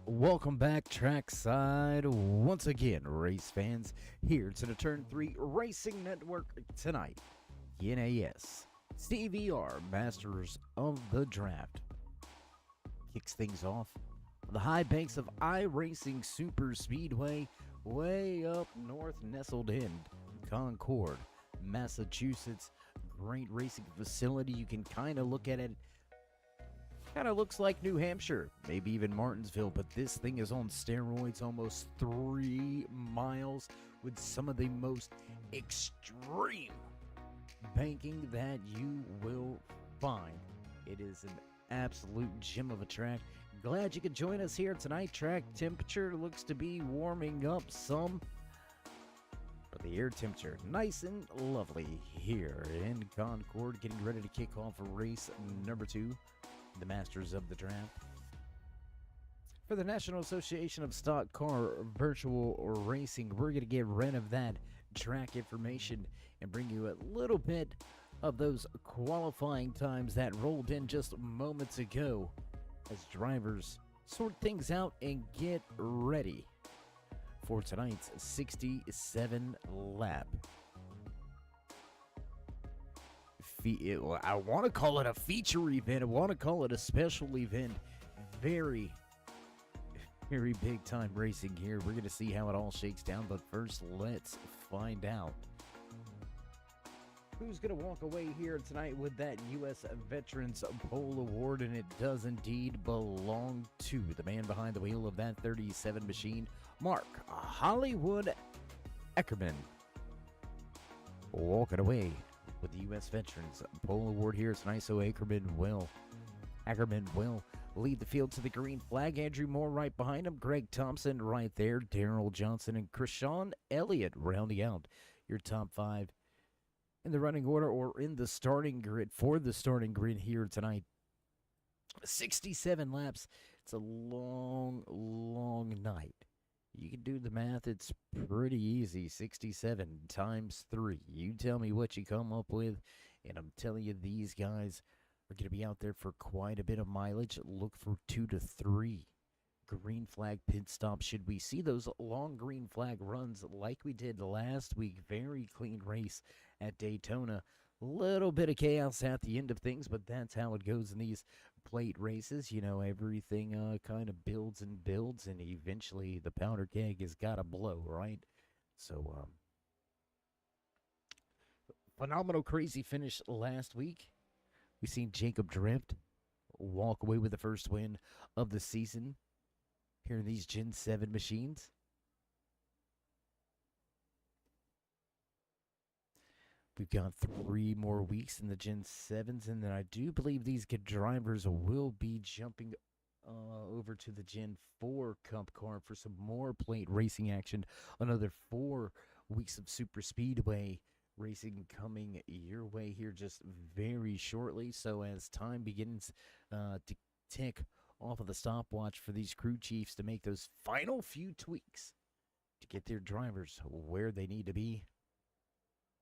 Welcome back, trackside, once again, race fans, here to the Turn 3 Racing Network tonight. NASCVR, Masters of the Draft, kicks things off on the high banks of iRacing Super Speedway, way up north, nestled in Concord, Massachusetts. Great racing facility. You can kind of look at it. Kind of looks like New Hampshire, maybe even Martinsville, but this thing is on steroids, almost 3 miles with some of the most extreme banking that you will find. It is an absolute gem of a track. Glad you could join us here tonight. Track temperature looks to be warming up some, but the air temperature nice and lovely here in Concord, getting ready to kick off race number 2. The Masters of the Draft. For the National Association of Stock Car Virtual Racing, we're going to get rid of that track information and bring you a little bit of those qualifying times that rolled in just moments ago as drivers sort things out and get ready for tonight's 67 lap. I want to call it a feature event. I want to call it a special event. Very, very big time racing here. We're going to see how it all shakes down. But first, let's find out who's going to walk away here tonight with that U.S. Veterans Pole Award. And it does indeed belong to the man behind the wheel of that 37 machine, Mark Hollywood Eckerman. Walking away with the U.S. Veterans Pole Award here tonight, so Ackerman will lead the field to the green flag. Andrew Moore right behind him, Greg Thompson right there, Darrell Johnson and Krishan Elliott rounding out your top 5 in the running order or in the starting grid for the starting grid here tonight. 67 laps. It's a long, long night. You can do the math. It's pretty easy. 67 times 3. You tell me what you come up with, and I'm telling you, these guys are going to be out there for quite a bit of mileage. Look for 2 to 3 green flag pit stops. Should we see those long green flag runs like we did last week? Very clean race at Daytona. Little bit of chaos at the end of things, but that's how it goes in these plate races. You know, everything kind of builds and builds, and eventually the powder keg has got to blow, right? So, phenomenal, crazy finish last week. We seen Jacob Drift walk away with the first win of the season here in these Gen 7 machines. We've got 3 more weeks in the Gen 7s, and then I do believe these good drivers will be jumping over to the Gen 4 Cup car for some more plate racing action. Another 4 weeks of Super Speedway racing coming your way here just very shortly. So as time begins to tick off of the stopwatch for these crew chiefs to make those final few tweaks to get their drivers where they need to be.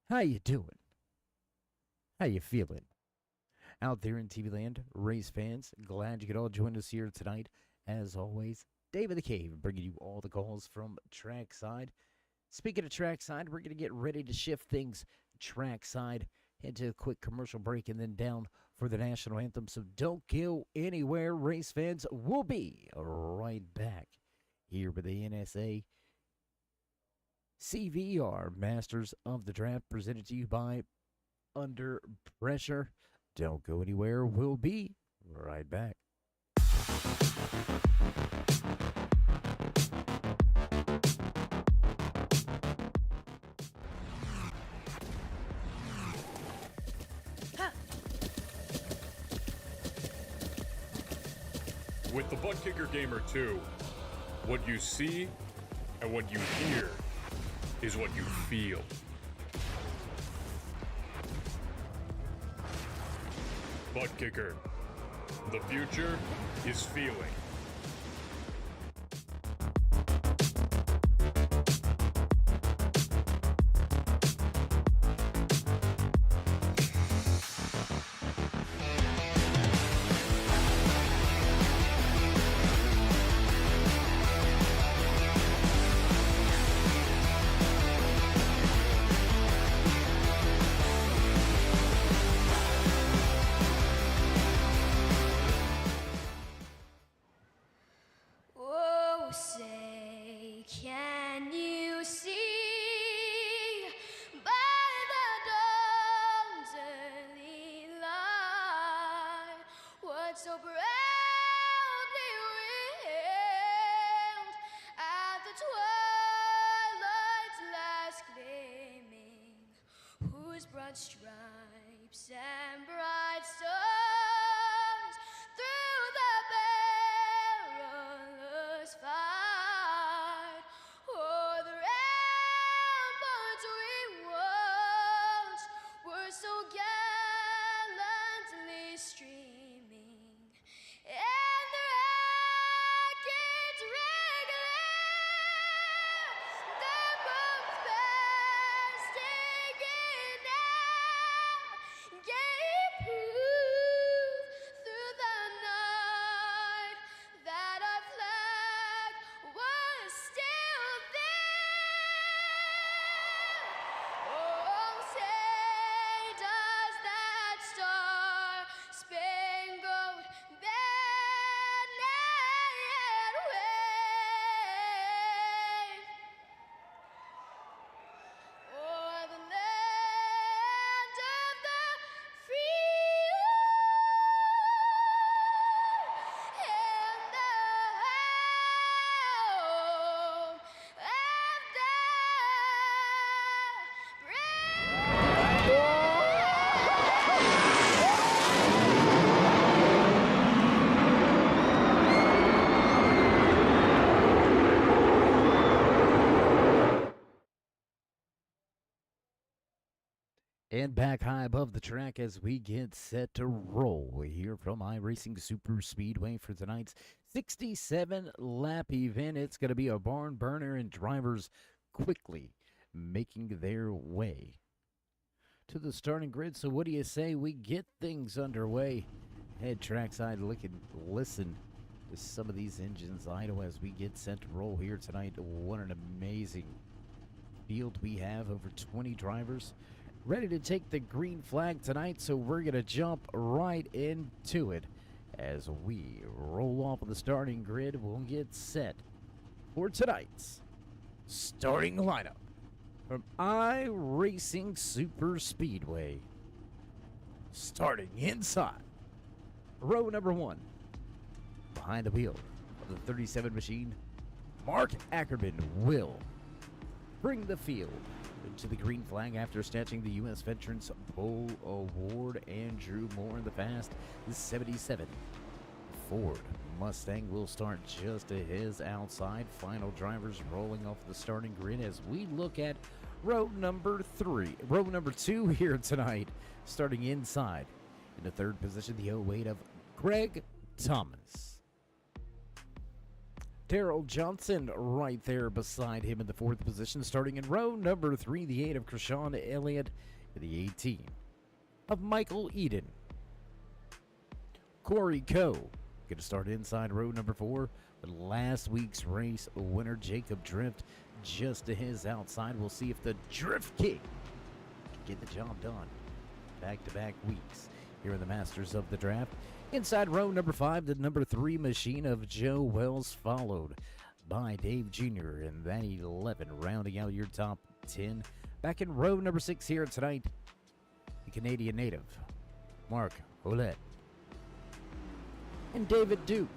How you doing? How you feeling? Out there in TV land, race fans, glad you could all join us here tonight. As always, Dave of the Cave bringing you all the calls from trackside. Speaking of trackside, we're going to get ready to shift things trackside. Head to a quick commercial break and then down for the national anthem. So don't go anywhere, race fans. We'll be right back here with the NSA CVR Masters of the Draft, presented to you by Under Pressure. Don't go anywhere. We'll be right back. With the Butt Kicker Gamer 2, what you see and what you hear is what you feel. Butt Kicker. The future is feeling. blood stripes and bright stars through the perilous fight. O'er the ramparts we watched were so gallantly streaming, and the rackets regular, the bombs bursting in air, gave proof through the night that our flag was still there. Oh, say does that star-spangled banner yet wave o'er the land of the free and the home of the brave. And back high above the track as we get set to roll here from iRacing Super Speedway for tonight's 67 lap event. It's going to be a barn burner, and drivers quickly making their way to the starting grid. So what do you say we get things underway? Head trackside, listen to some of these engines idle as we get set to roll here tonight. What an amazing field we have, over 20 drivers ready to take the green flag tonight, so we're going to jump right into it as we roll off of the starting grid. We'll get set for tonight's starting lineup from iRacing Super Speedway. Starting inside row number 1, behind the wheel of the 37 machine, Mark Ackerman will bring the field to the green flag after snatching the U.S. Veterans Pole Award. Andrew Moore in the fast 77 Ford Mustang will start just to his outside. Final drivers rolling off the starting grid as we look at row number 2 here tonight. Starting inside in the third position, the 08 of Greg Thomas. Daryl Johnson right there beside him in the fourth position. Starting in row number 3, the 8 of Krishan Elliott, and the 18 of Michael Eden. Corey Coe going to start inside row number 4, but last week's race winner Jacob Drift just to his outside. We'll see if the Drift King can get the job done back-to-back weeks here in the Masters of the Draft. Inside row number 5, the number 3 machine of Joe Wells, followed by Dave Jr. and that 11, rounding out your top 10. Back in row number 6 here tonight, the Canadian native, Mark Ouellette, and David Duke.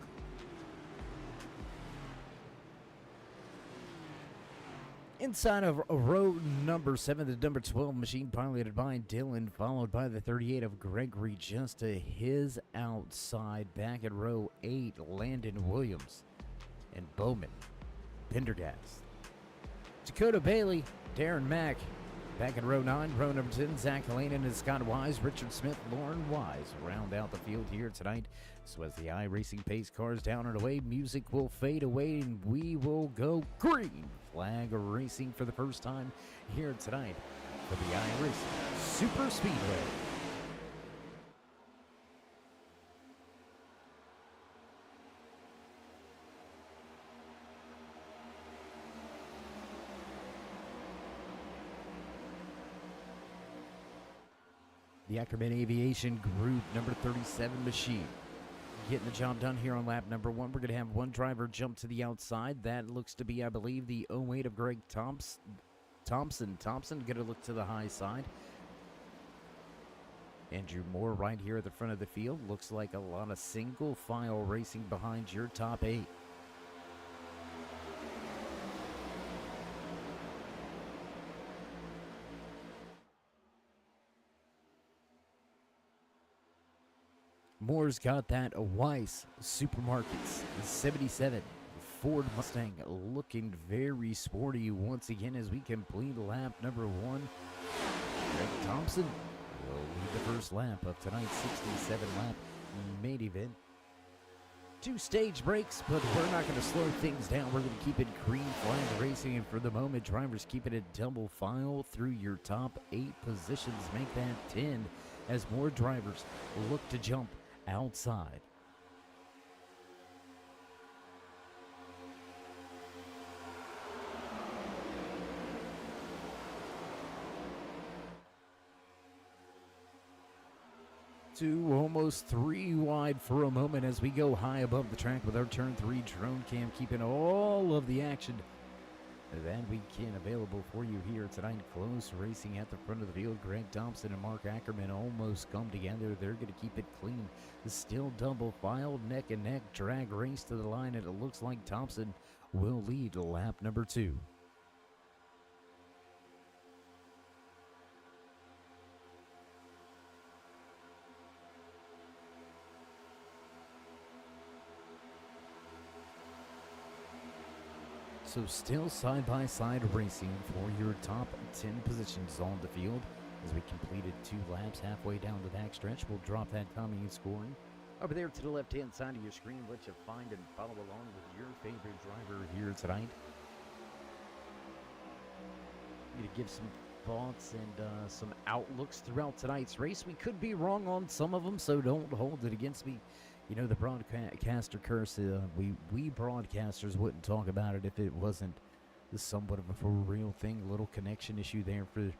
Inside of row number 7, the number 12 machine piloted by Dylan, followed by the 38 of Gregory just to his outside. Back at row 8, Landon Williams and Bowman Pendergast. Dakota Bailey, Darren Mack. Back in row 9, row number 10, Zach Lane and Scott Wise, Richard Smith, Lauren Wise round out the field here tonight. So as the iRacing pace cars down and away, music will fade away and we will go green flag racing for the first time here tonight for the iRacing Super Speedway. The Ackerman Aviation Group number 37 machine getting the job done here on lap number 1. We're going to have one driver jump to the outside. That looks to be, I believe, the 08 of Greg Thompson. Thompson going to look to the high side. Andrew Moore right here at the front of the field. Looks like a lot of single file racing behind your top 8. Moore's got that Weiss Supermarkets 77 Ford Mustang looking very sporty once again as we complete lap number 1. Greg Thompson will lead the first lap of tonight's 67 lap main event. 2 stage breaks, but we're not going to slow things down. We're going to keep it green flag racing, and for the moment, drivers keep it at double file through your top 8 positions. Make that 10 as more drivers look to jump outside. Almost 3 wide for a moment as we go high above the track with our turn 3 drone cam, keeping all of the action that we can available for you here tonight. Close racing at the front of the field. Greg Thompson and Mark Ackerman almost come together. They're going to keep it clean. Still double file, neck and neck, drag race to the line, and it looks like Thompson will lead lap number 2. So still side-by-side racing for your top 10 positions on the field. As we completed 2 laps halfway down the backstretch, we'll drop that timing and scoring over there to the left-hand side of your screen. Let you find and follow along with your favorite driver here tonight. I'm going to give some thoughts and some outlooks throughout tonight's race. We could be wrong on some of them, so don't hold it against me. You know, the broadcaster curse, we broadcasters wouldn't talk about it if it wasn't somewhat of a for real thing. A little connection issue there for the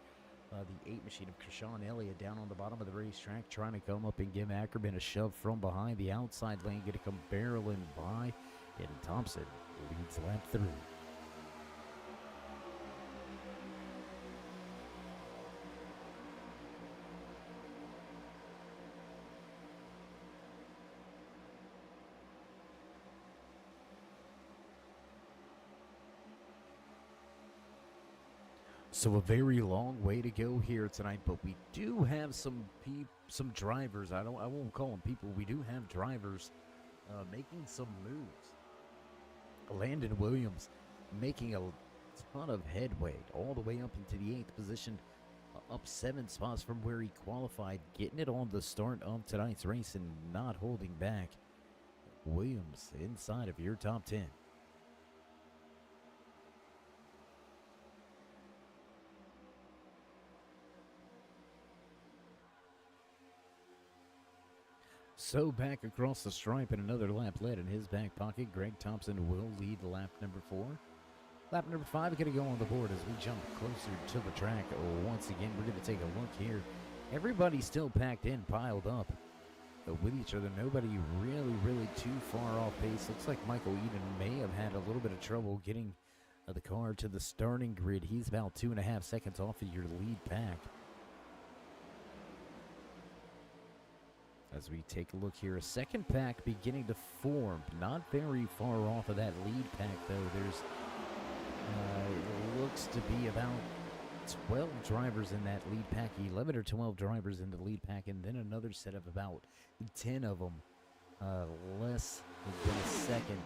8 machine of Krishan Elliott down on the bottom of the racetrack, trying to come up and give Ackerman a shove from behind the outside lane, going to come barreling by, and Thompson leads lap 3. So a very long way to go here tonight, but we do have some drivers. I won't call them people. We do have drivers making some moves. Landon Williams making a ton of headway all the way up into the 8th position, up 7 spots from where he qualified, getting it on the start of tonight's race and not holding back. Williams inside of your top 10. So back across the stripe and another lap led in his back pocket. Greg Thompson will lead lap number 4. Lap number 5 going to go on the board as we jump closer to the track. Once again, we're going to take a look here. Everybody's still packed in, piled up with each other. Nobody really too far off pace. Looks like Michael Eden may have had a little bit of trouble getting the car to the starting grid. He's about 2.5 seconds off of your lead pack. As we take a look here, a second pack beginning to form. Not very far off of that lead pack, though. There's, it looks to be about 12 drivers in that lead pack, 11 or 12 drivers in the lead pack, and then another set of about 10 of them, less than a second.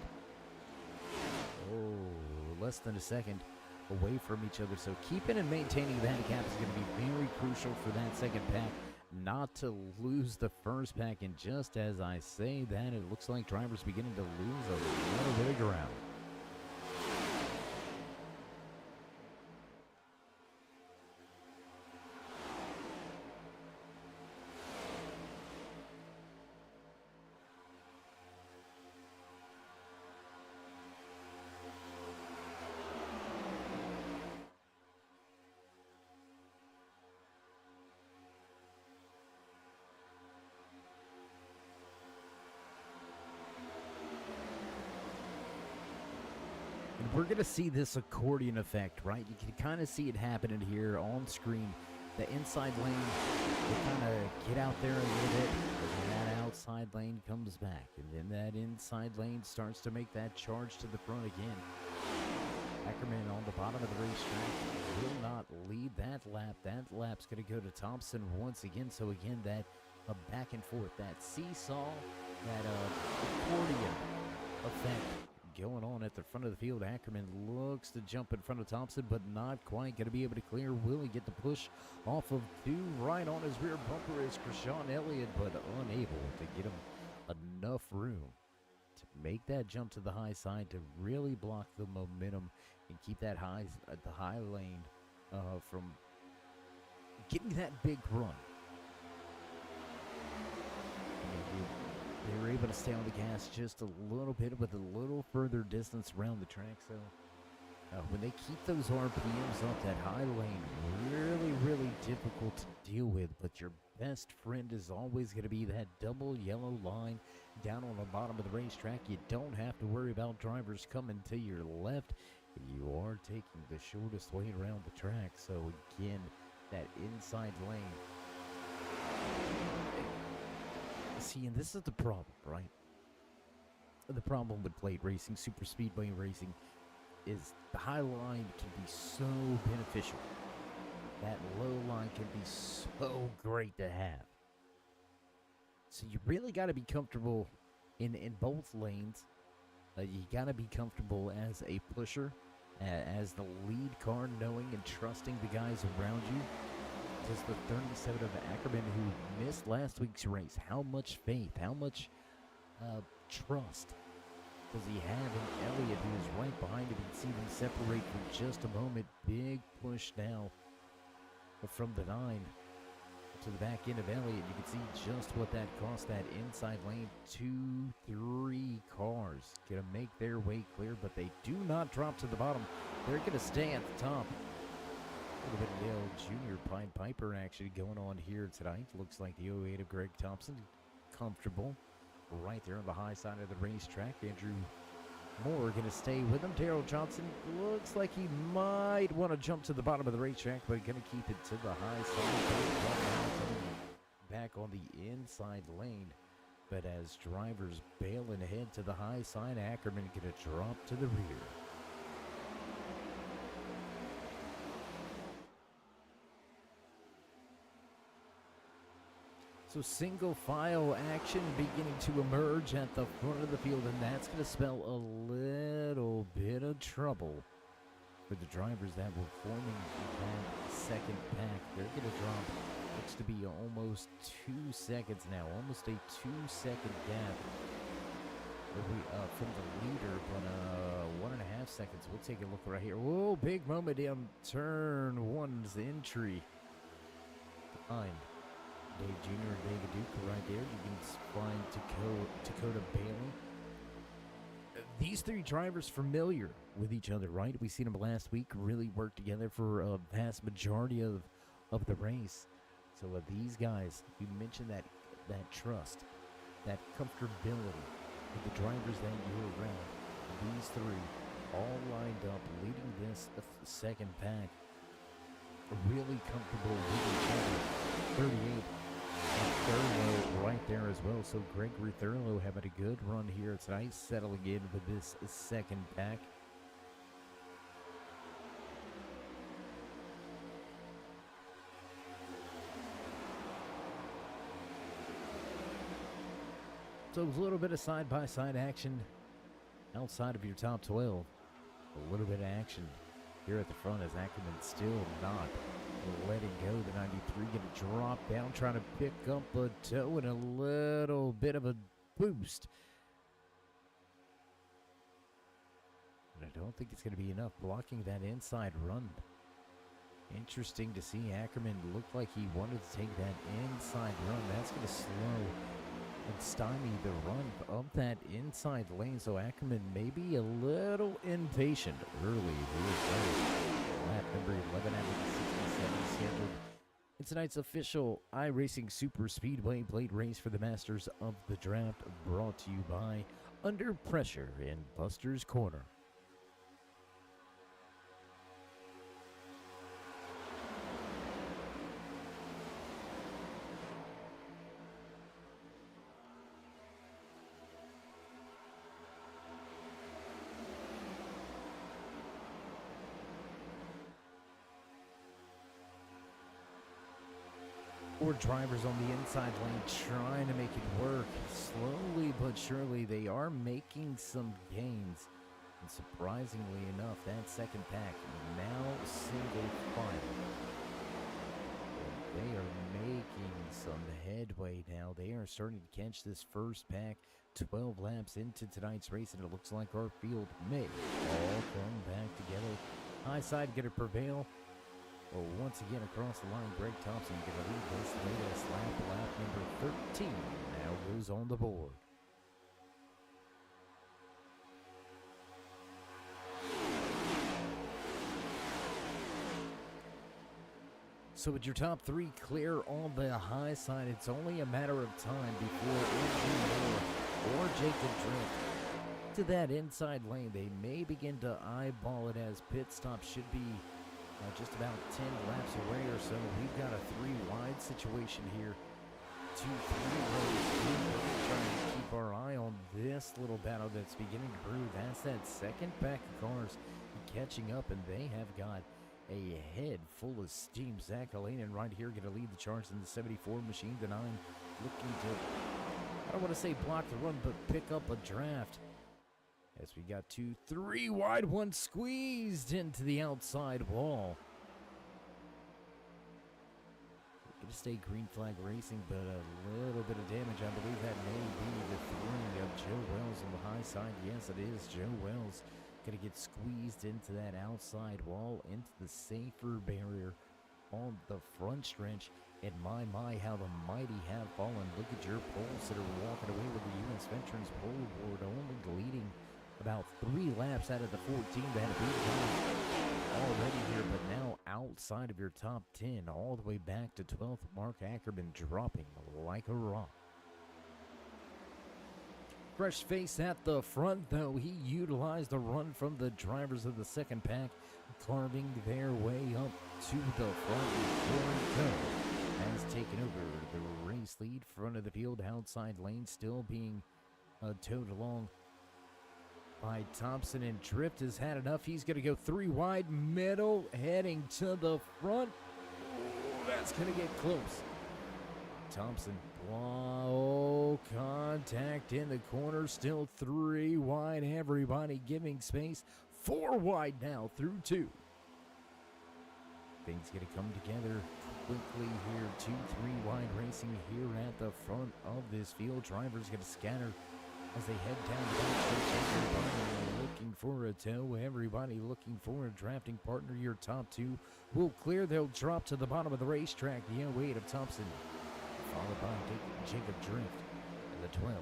Less than a second away from each other. So keeping and maintaining that gap is going to be very crucial for that second pack, not to lose the first pack. And just as I say that, it looks like drivers beginning to lose a little bit of ground. We're going to see this accordion effect, right? You can kind of see it happening here on screen. The inside lane will kind of get out there a little bit, but then that outside lane comes back, and then that inside lane starts to make that charge to the front again. Ackerman on the bottom of the racetrack will not lead that lap. That lap's going to go to Thompson once again. So again, that back and forth, that seesaw, that accordion effect going on at the front of the field. Ackerman looks to jump in front of Thompson, but not quite going to be able to clear. Will he get the push off of 2? Right on his rear bumper is Krishawn Elliott, but unable to get him enough room to make that jump to the high side to really block the momentum and keep that the high lane from getting that big run. They were able to stay on the gas just a little bit with a little further distance around the track. So when they keep those RPMs up, that high lane, really difficult to deal with. But your best friend is always going to be that double yellow line down on the bottom of the racetrack. You don't have to worry about drivers coming to your left. You are taking the shortest way around the track. So again, that inside lane. See, and this is the problem, right? The problem with plate racing, super speedway racing, is the high line can be so beneficial. That low line can be so great to have. So you really got to be comfortable in both lanes. You got to be comfortable as a pusher, as the lead car, knowing and trusting the guys around you. Does the 37 of Ackerman, who missed last week's race, how much faith, how much trust does he have in Elliott, who is right behind him? You can see them separate for just a moment. Big push now from the 9 to the back end of Elliott. You can see just what that cost that inside lane. 2-3 cars going to make their way clear, but they do not drop to the bottom. They're going to stay at the top. A little bit of Dale Jr. Pied Piper actually going on here tonight. Looks like the 08 of Greg Thompson. Comfortable right there on the high side of the racetrack. Andrew Moore going to stay with him. Darrell Johnson looks like he might want to jump to the bottom of the racetrack, but going to keep it to the high side. Back on the inside lane. But as drivers bail and head to the high side, Ackerman going to drop to the rear. So single file action beginning to emerge at the front of the field, and that's going to spell a little bit of trouble for the drivers that were forming that second pack. They're going to drop, looks to be almost 2 seconds now, almost a 2-second gap from the leader, but 1.5 seconds. We'll take a look right here. Whoa, big moment in turn 1's entry behind Dave Jr. and David Duke right there. You can find Dakota Bailey. These 3 drivers familiar with each other, right? We seen them last week really work together for a vast majority of the race. So these guys, you mentioned that trust, that comfortability with the drivers that you're around. These 3 all lined up, leading this second pack. Really comfortable with each other. 38. Thurlow right there as well. So Gregory Thurlow having a good run here tonight, settling in with this second pack. So a little bit of side-by-side action outside of your top 12. A little bit of action here at the front as Ackerman still not letting go. The 93 going to drop down, trying to pick up a toe and a little bit of a boost. But I don't think it's going to be enough, blocking that inside run. Interesting to see. Ackerman looked like he wanted to take that inside run. That's going to slow and stymie the run of that inside lane. So Ackerman may be a little impatient early here. Lap number 11 out of the 67 scheduled. In tonight's official iRacing Super Speedway Blade Race for the Masters of the Draft, brought to you by Under Pressure in Buster's Corner. 4 drivers on the inside lane trying to make it work. Slowly but surely, they are making some gains. And surprisingly enough, that second pack now single file. They are making some headway now. They are starting to catch this first pack 12 laps into tonight's race, and it looks like our field may all come back together. High side going to prevail. Well, once again across the line, Greg Thompson going to lead this latest lap. Lap number 13 now goes on the board. So with your top 3 clear on the high side, it's only a matter of time before Andrew Moore or Jacob Drift to that inside lane. They may begin to eyeball it as pit stops should be just about 10 laps away or so. We've got a 3 wide situation here. 2 3-ways. We're trying to keep our eye on this little battle that's beginning to brew. That's that second pack of cars catching up, and they have got a head full of steam. Zach Alanin right here going to lead the charge in the 74 machine. The 9 looking to, I don't want to say block the run, but pick up a draft. As we got 2 3 wide, one squeezed into the outside wall. Going to stay green flag racing, but a little bit of damage. I believe that may be the 3 of Joe Wells on the high side. Yes, it is Joe Wells. Going to get squeezed into that outside wall, into the safer barrier on the front stretch. And my, how the mighty have fallen. Look at your poles that are walking away with the U.S. Veterans Pole Board only leading about 3 laps out of the 14 that have been already here, but now outside of your top 10, all the way back to 12th. Mark Ackerman dropping like a rock. Fresh face at the front, though. He utilized the run from the drivers of the second pack, carving their way up to the front. Corey Coe has taken over the race lead. Front of the field, outside lane still being towed along by Thompson, and Drift has had enough. He's going to go 3 wide, middle, heading to the front. Ooh, that's going to get close. Thompson, oh, contact in the corner, still 3 wide, everybody giving space. 4 wide now through 2. Things going to come together quickly here. 2 3 wide racing here at the front of this field. Drivers going to scatter as they head down the backstretch. Everybody looking for a tow. Everybody looking for a drafting partner. Your top 2 will clear. They'll drop to the bottom of the racetrack. The 08 of Thompson, followed by Jacob Drift and the 12.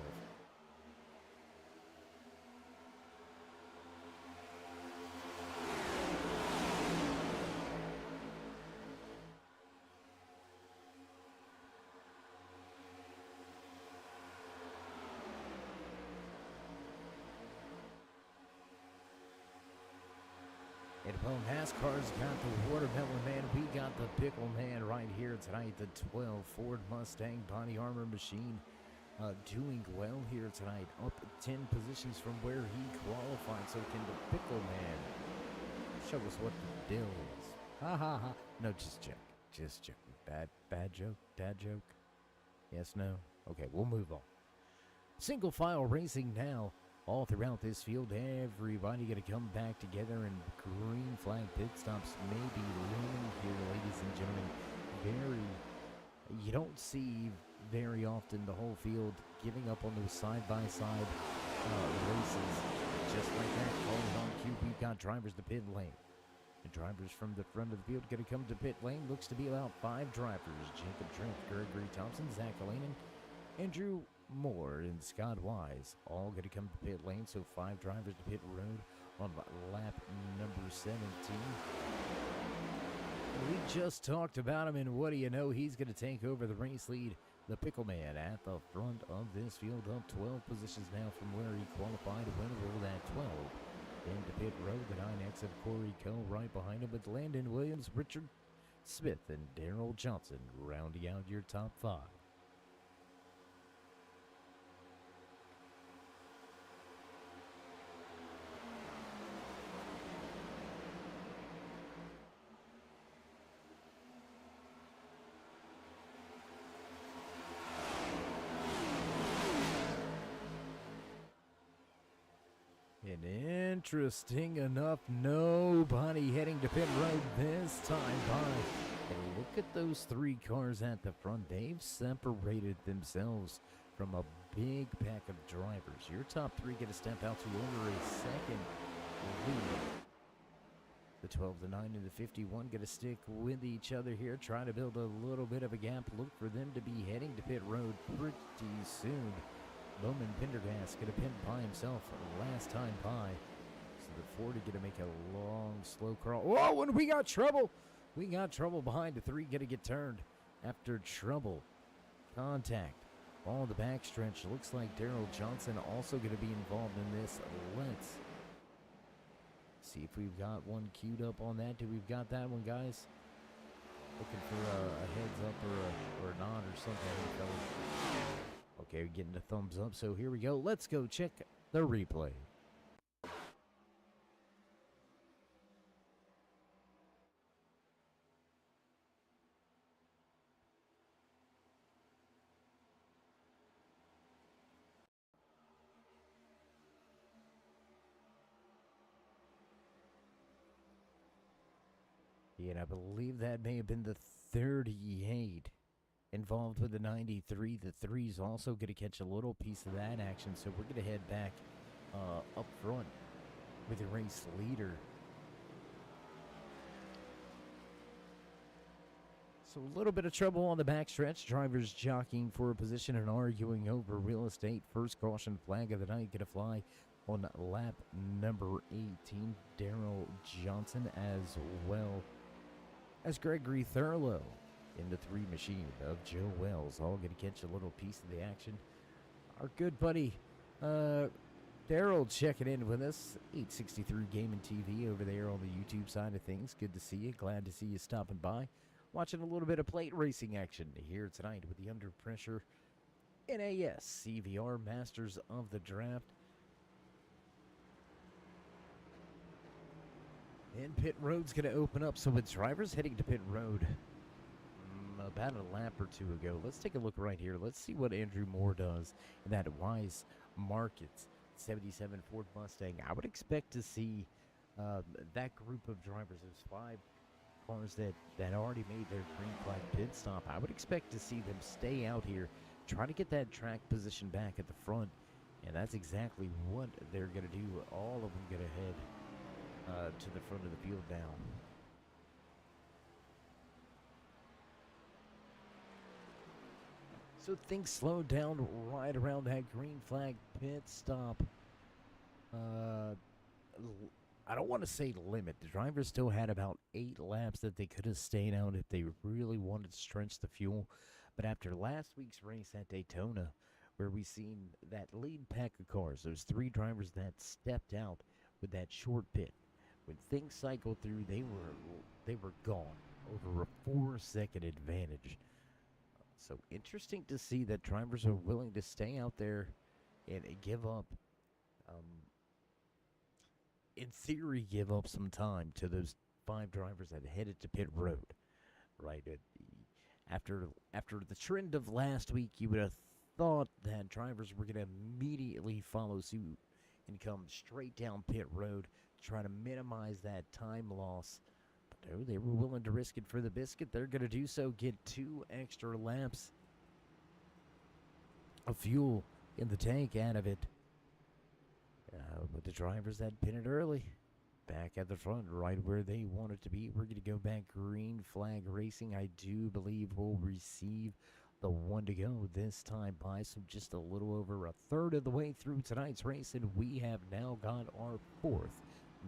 And well, NASCAR's got the Watermelon Man. We got the Pickle Man right here tonight. The 12 Ford Mustang body armor machine doing well here tonight. Up 10 positions from where he qualified. So can the Pickle Man show us what the deal is? Ha ha ha. No, just joke. Just joke. Bad joke? Dad joke? Yes, no? Okay, we'll move on. Single file racing now. All throughout this field, everybody going to come back together, and green flag pit stops may be looming here, ladies and gentlemen. You don't see very often the whole field giving up on those side-by-side races. Just like that, calling on cue, we've got drivers to pit lane. The drivers from the front of the field going to come to pit lane. Looks to be about 5 drivers. Jacob Trent, Gregory Thompson, Zach Alanin, Andrew Moore, and Scott Wise all going to come to pit lane. So 5 drivers to pit road on lap number 17. And we just talked about him, and what do you know? He's going to take over the race lead. The Pickle Man at the front of this field, up 12 positions now from where he qualified. Winnable at 12. Into pit road, the 9X of Corey Coe right behind him, with Landon Williams, Richard Smith, and Darrell Johnson rounding out your top 5. And interesting enough, nobody heading to pit road this time by. And look at those three cars at the front. They've separated themselves from a big pack of drivers. Your top three get to step out to over a second lead. The 12, the 9, and the 51 going to stick with each other here, trying to build a little bit of a gap. Look for them to be heading to pit road pretty soon. Bowman Pendergast going to pin by himself last time by. So the 40 going to make a long, slow crawl. Whoa, and we got trouble. We got trouble behind. The 3 going to get turned after trouble. Contact on the backstretch. Looks like Daryl Johnson also going to be involved in this. Let's see if we've got one queued up on that. Do we've got that one, guys? Looking for a heads up or a nod or something. Okay, we're getting a thumbs up, so here we go. Let's go check the replay. And I believe that may have been the 38 involved with the 93. The 3's also going to catch a little piece of that action, so we're going to head back up front with the race leader. So a little bit of trouble on the backstretch. Drivers jockeying for a position and arguing over real estate. First caution flag of the night going to fly on lap number 18. Daryl Johnson as well as Gregory Thurlow in the 3 machine of Joe Wells. All going to catch a little piece of the action. Our good buddy Daryl checking in with us. 863 Gaming TV over there on the YouTube side of things. Good to see you. Glad to see you stopping by. Watching a little bit of plate racing action here tonight with the Under Pressure NASCVR Masters of the Draft. And pit road's going to open up, so with drivers heading to pit road about a lap or two ago, let's take a look right here. Let's see what Andrew Moore does in that Wise Markets 77 Ford Mustang. I would expect to see that group of drivers, those 5 cars that already made their green flag pit stop, I would expect to see them stay out here, try to get that track position back at the front, and that's exactly what they're going to do. All of them going to head to the front of the field now. So things slowed down right around that green flag pit stop. I don't want to say limit. The drivers still had about 8 laps that they could have stayed out if they really wanted to stretch the fuel. But after last week's race at Daytona, where we seen that lead pack of cars, those 3 drivers that stepped out with that short pit, when things cycled through, they were gone over a 4-second advantage. So interesting to see that drivers are willing to stay out there and give up, in theory, give up some time to those 5 drivers that headed to pit road. Right, after the trend of last week, you would have thought that drivers were going to immediately follow suit and come straight down pit road, try to minimize that time loss. But no, they were willing to risk it for the biscuit. They're going to do so, get 2 extra laps of fuel in the tank out of it. With the drivers that pitted early, back at the front, right where they wanted to be. We're going to go back green flag racing. I do believe we'll receive the 1 to go this time by, so just a little over a third of the way through tonight's race, and we have now got our 4th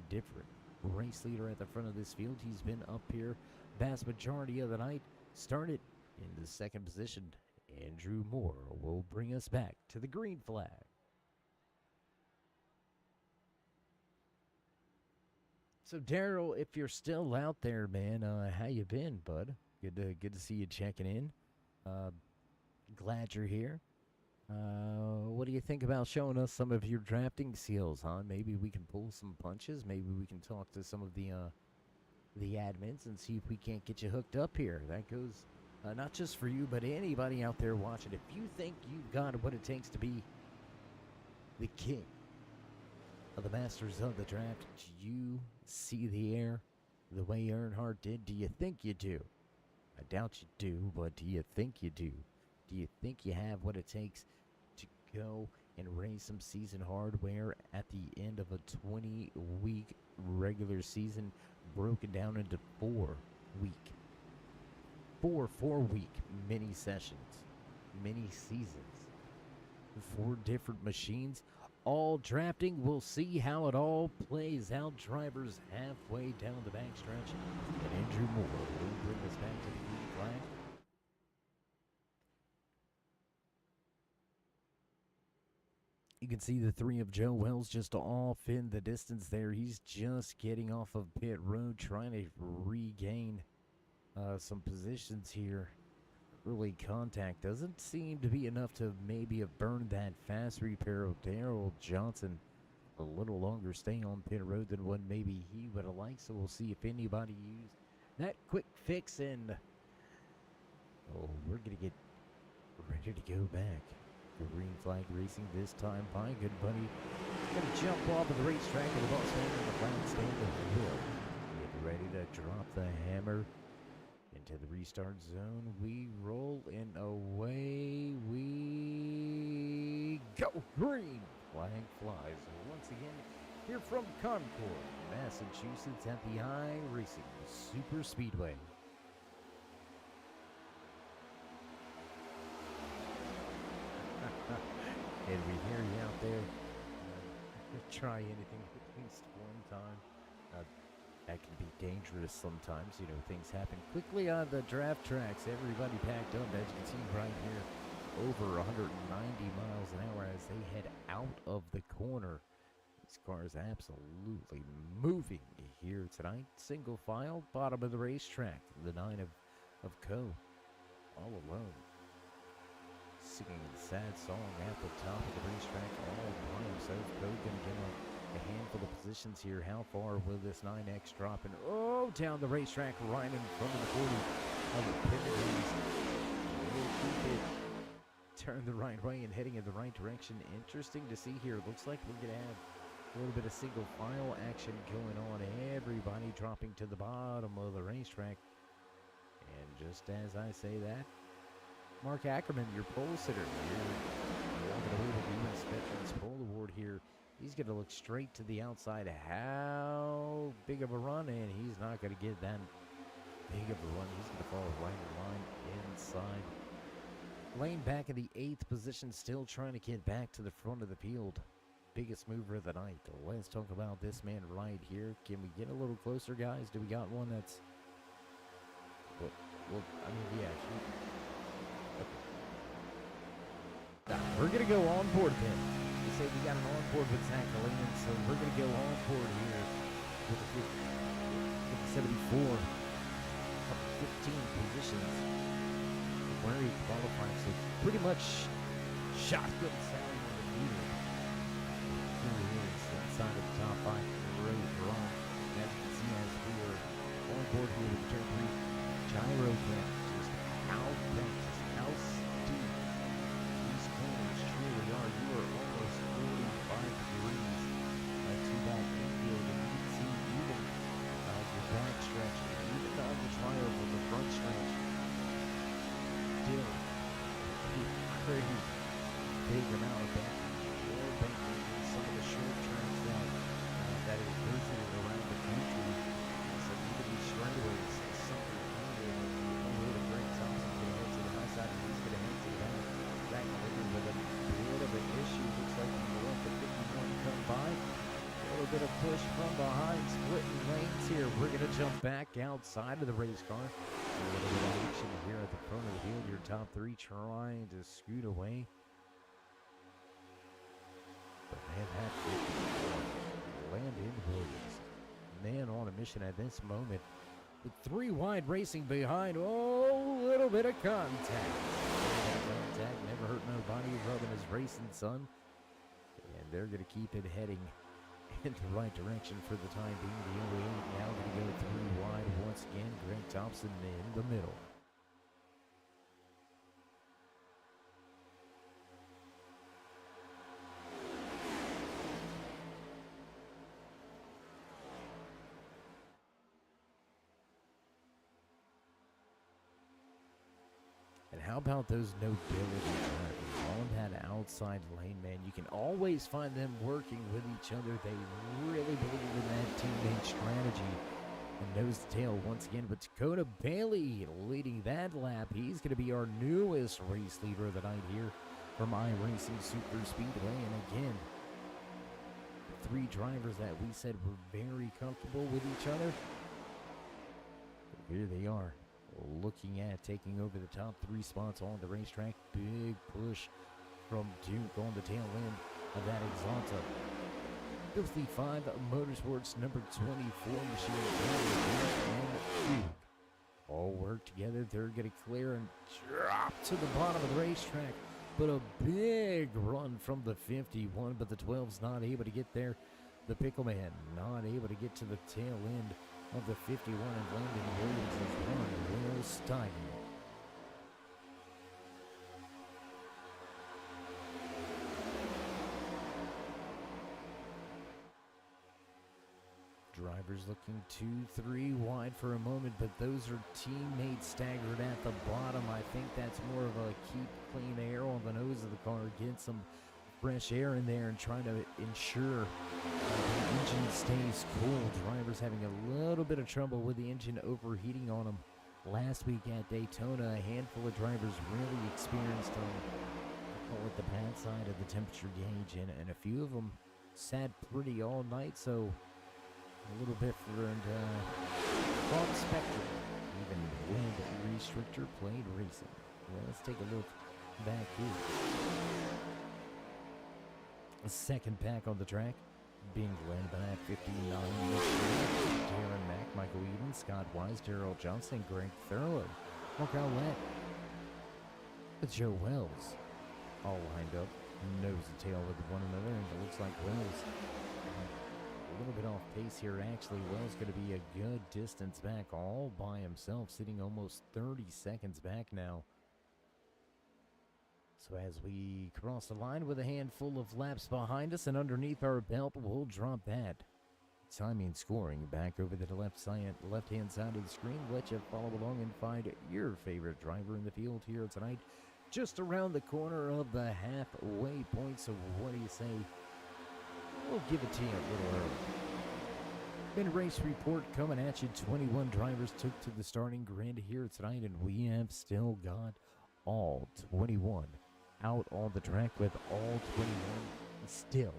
different race leader at the front of this field. He's been up here vast majority of the night. Started in the 2nd position. Andrew Moore will bring us back to the green flag. So Daryl, if you're still out there, man, how you been, bud? Good to see you checking in. Glad you're here. What do you think about showing us some of your drafting skills, huh? Maybe we can pull some punches. Maybe we can talk to some of the admins and see if we can't get you hooked up here. That goes not just for you, but anybody out there watching. If you think you've got what it takes to be the king of the masters of the draft. Do you see the air the way Earnhardt did? Do you think you do? I doubt you do, but do you think you do? Do you think you have what it takes to go and raise some season hardware at the end of a 20-week regular season broken down into 4-week mini sessions, mini seasons, 4 different machines, all drafting? We'll see how it all plays out. Drivers halfway down the backstretch, and Andrew Moore will bring us back to the green flag. You can see the 3 of Joe Wells just off in the distance there. He's just getting off of pit road, trying to regain some positions here. Early contact doesn't seem to be enough to maybe have burned that fast repair of Daryl Johnson. A little longer staying on pit road than what maybe he would have liked, so we'll see if anybody used that quick fix, and we're going to get ready to go back. Green flag racing this time by good buddy. Going to jump off of the racetrack with the boss man in the flat stand of Will. Get ready to drop the hammer into the restart zone. We roll and away we go. Green flag flies once again here from Concord, Massachusetts at the iRacing Super Speedway. And we hear you out there. Try anything at least one time. That can be dangerous sometimes. You know, things happen quickly on the draft tracks. Everybody packed up, as you can see right here, over 190 miles an hour as they head out of the corner. This car is absolutely moving here tonight. Single file, bottom of the racetrack. The 9 of Co. all alone, singing a sad song at the top of the racetrack all by himself. Co gonna get a handful of positions here. How far will this 9X drop? And down the racetrack right in front of the 40 of the pivot lanes. We'll keep it turned the right way and heading in the right direction. Interesting to see here. Looks like we're gonna have a little bit of single file action going on. Everybody dropping to the bottom of the racetrack. And just as I say that, Mark Ackerman, your pole sitter here, walking away with the U.S. Veterans Pole Award here. He's going to look straight to the outside. How big of a run? And he's not going to get that big of a run. He's going to fall right in line inside. Lane back in the 8th position, still trying to get back to the front of the field. Biggest mover of the night. Let's talk about this man right here. Can we get a little closer, guys? Do we got one that's... Well, I mean, yeah. Okay. We're going to go on board then. We say we got an on board with Zach Lehman, so we're going to go on board here with the 74. Up 15 positions where he qualified. So pretty much shotgun sound on the leader. Here he is inside of the top 5. Great run. As you can see, as we are on board here with the turn 3. Gyro grip, just how bent, how steep these corners truly are. You are almost 45 degrees to that infield, and you can see even your back stretch, even on the trioval, the front stretch, still a crazy big amount of banking, more banking in some of the short turns that is visited around the country. So even these straightaways, something bit of push from behind, splitting lanes here. We're going to jump back outside of the race car. A little bit of action here at the front of the field. Your top 3 trying to scoot away. But man, that Landon Williams, man on a mission at this moment. With 3 wide racing behind. A little bit of contact. Contact never hurt nobody. Rubbing his racing son. And they're going to keep it heading in the right direction for the time being. The 08 now going to go 3 wide once again. Greg Thompson in the middle. how about those nobility drivers on that outside lane, man? You can always find them working with each other. They really believe in that teammate strategy. And nose to tail once again, but Dakota Bailey leading that lap. He's going to be our newest race leader of the night here from iRacing Super Speedway. And again, 3 drivers that we said were very comfortable with each other. Here they are, looking at taking over the top 3 spots on the racetrack. Big push from Duke on the tail end of that Exalta. 55 Motorsports number 24 machine and Duke all work together. They're going to clear and drop to the bottom of the racetrack. But a big run from the 51, but the 12's not able to get there. The Pickleman not able to get to the tail end of the 51, and Landon Williams' run will stymied. Drivers looking 2-3 wide for a moment, but those are teammates staggered at the bottom. I think that's more of a keep clean air on the nose of the car, get some fresh air in there and trying to ensure the engine stays cool. Drivers having a little bit of trouble with the engine overheating on them. Last week at Daytona, a handful of drivers really experienced the bad side of the temperature gauge, and a few of them sat pretty all night, so a little bit for Fog Spectre, even wind restrictor played racing. Well, let's take a look back here. The second pack on the track, being led by that 59 Darren Mack, Michael Eden, Scott Wise, Darrell Johnson, Greg Thurlow, Mark Owlett, Joe Wells, all lined up, nose to tail with one another, and it looks like Wells a little bit off pace here. Actually, Wells going to be a good distance back all by himself, sitting almost 30 seconds back now. So as we cross the line with a handful of laps behind us and underneath our belt, we'll drop that timing scoring back over to the left-hand side of the screen. Let you follow along and find your favorite driver in the field here tonight, just around the corner of the halfway point. So what do you say? We'll give it to you a little early. Been race report coming at you. 21 drivers took to the starting grid here tonight, and we have still got all 21 out on the track, with all 21 still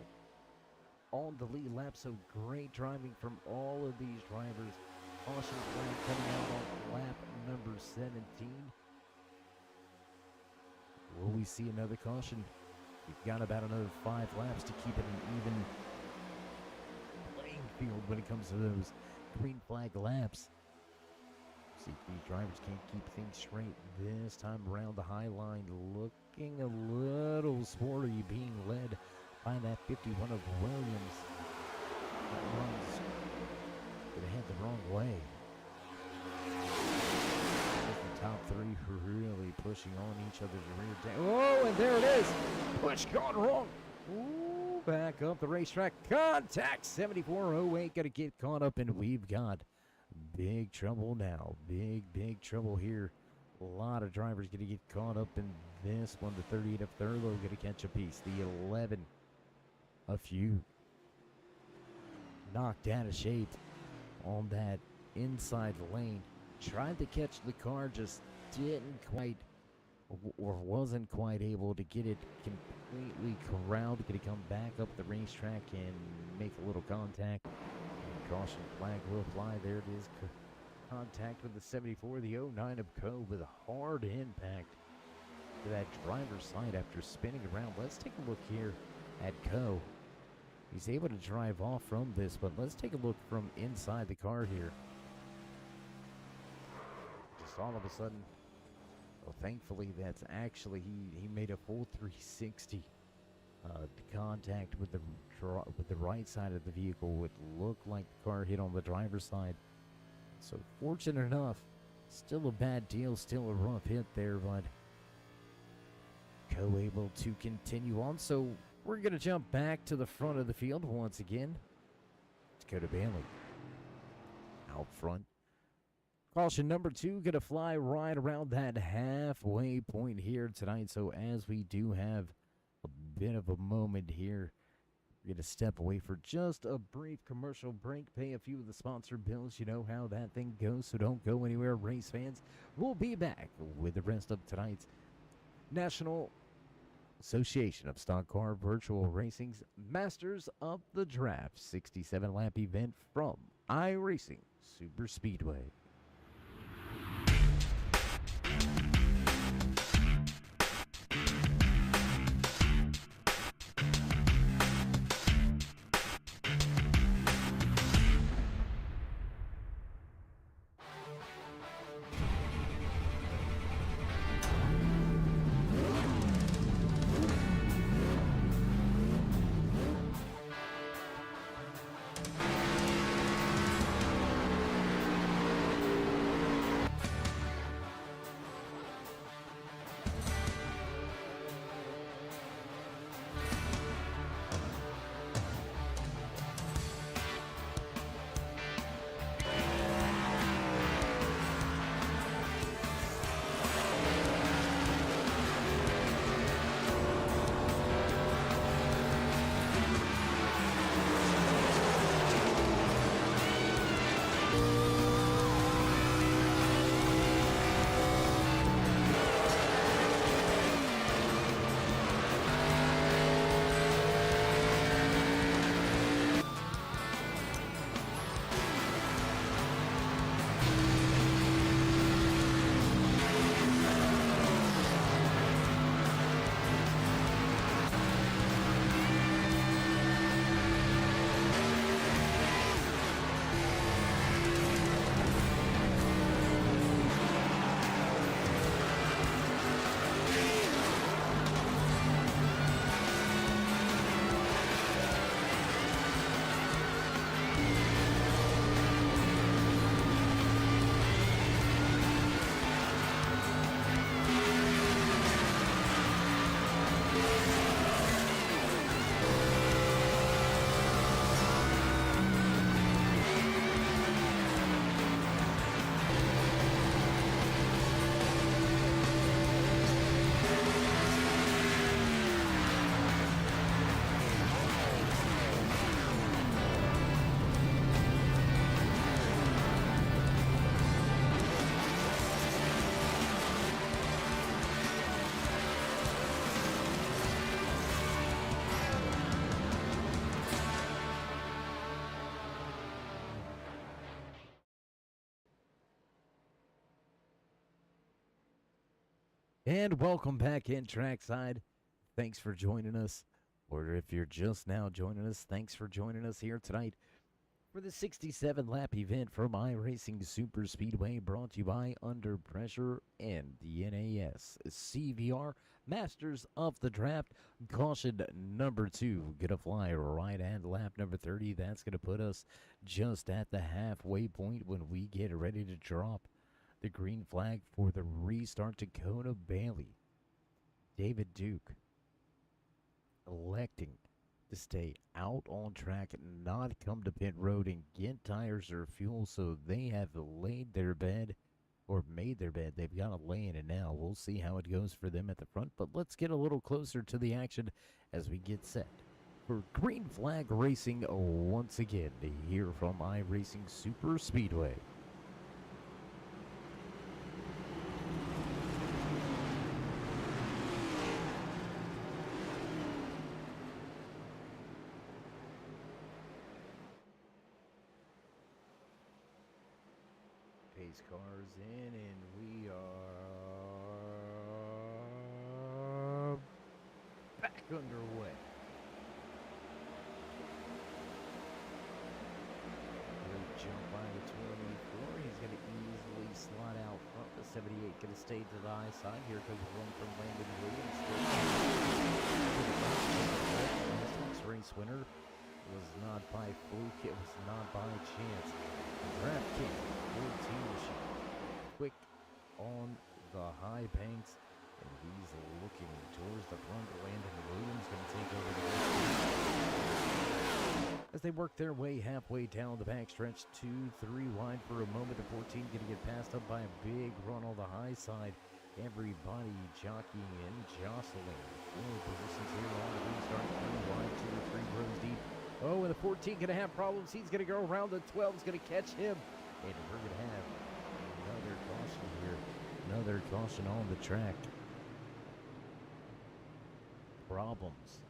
on the lead lap. So great driving from all of these drivers. Caution flag coming out on lap number 17. Will we see another caution? We've got about another 5 laps to keep it an even playing field when it comes to those green flag laps. See if these drivers can't keep things straight this time around. The high line looking a little sporty, being led by that 51 of Williams. That runs gonna head the wrong way. The top 3 really pushing on each other's rear. Oh, and there it is. Push gone wrong. Ooh, back up the racetrack. Contact 7408. Got to get caught up, and we've got big trouble now. Big trouble here. A lot of drivers going to get caught up in this one. The 38 of Thurlow going to catch a piece. The 11 a few knocked out of shape on that inside lane. Tried to catch the car, just didn't quite, or wasn't quite able to get it completely corralled. Going to come back up the racetrack and make a little contact. And caution flag will fly. There it is. Contact with the 74, the 09 of Co, with a hard impact to that driver's side after spinning around. Let's take a look here at Co. He's able to drive off from this, but let's take a look from inside the car here. Just all of a sudden, well, thankfully, that's actually, he made a full 360 contact with the right side of the vehicle. Would look like the car hit on the driver's side. So fortunate enough, still a bad deal, still a rough hit there, but Co able to continue on. So we're going to jump back to the front of the field once again. Dakota Bailey out front. Caution number 2 going to fly right around that halfway point here tonight. So as we do have a bit of a moment here, we're going to step away for just a brief commercial break, pay a few of the sponsor bills. You know how that thing goes, so don't go anywhere, race fans. We'll be back with the rest of tonight's National Association of Stock Car Virtual Racing's Masters of the Draft 67 lap event from iRacing Super Speedway. And welcome back in trackside. Thanks for joining us. Or if you're just now joining us, thanks for joining us here tonight for the 67 lap event from iRacing Super Speedway, brought to you by Under Pressure and the NASCVR Masters of the Draft. Caution number 2 gonna fly right at lap number 30. That's gonna put us just at the halfway point when we get ready to drop the green flag for the restart. Dakota Bailey, David Duke electing to stay out on track, not come to pit road and get tires or fuel, so they have laid their bed or made their bed. They've got to lay in it now. We'll see how it goes for them at the front, but let's get a little closer to the action as we get set for green flag racing once again here from iRacing Super Speedway. Pace cars in, and we are back underway. Great jump by the 24. He's going to easily slot out front. The 78 going to stay to the high side. Here comes one from Landon Williams. Last week's race winner was not by fluke. It was not by chance. Draft King 14 machine, quick on the high banks, and he's looking towards the front. Landon Williams going to take over the race. as they work their way halfway down the backstretch. 2-3 wide for a moment. The 14 going to get passed up by a big run on the high side. Everybody jockeying and jostling for positions here on the restart. 3 wide, 2 or 3 rows deep. Oh, and the 14 going to have problems. He's going to go around. The 12 is going to catch him. And we're going to have another caution here. Another caution on the track. Problems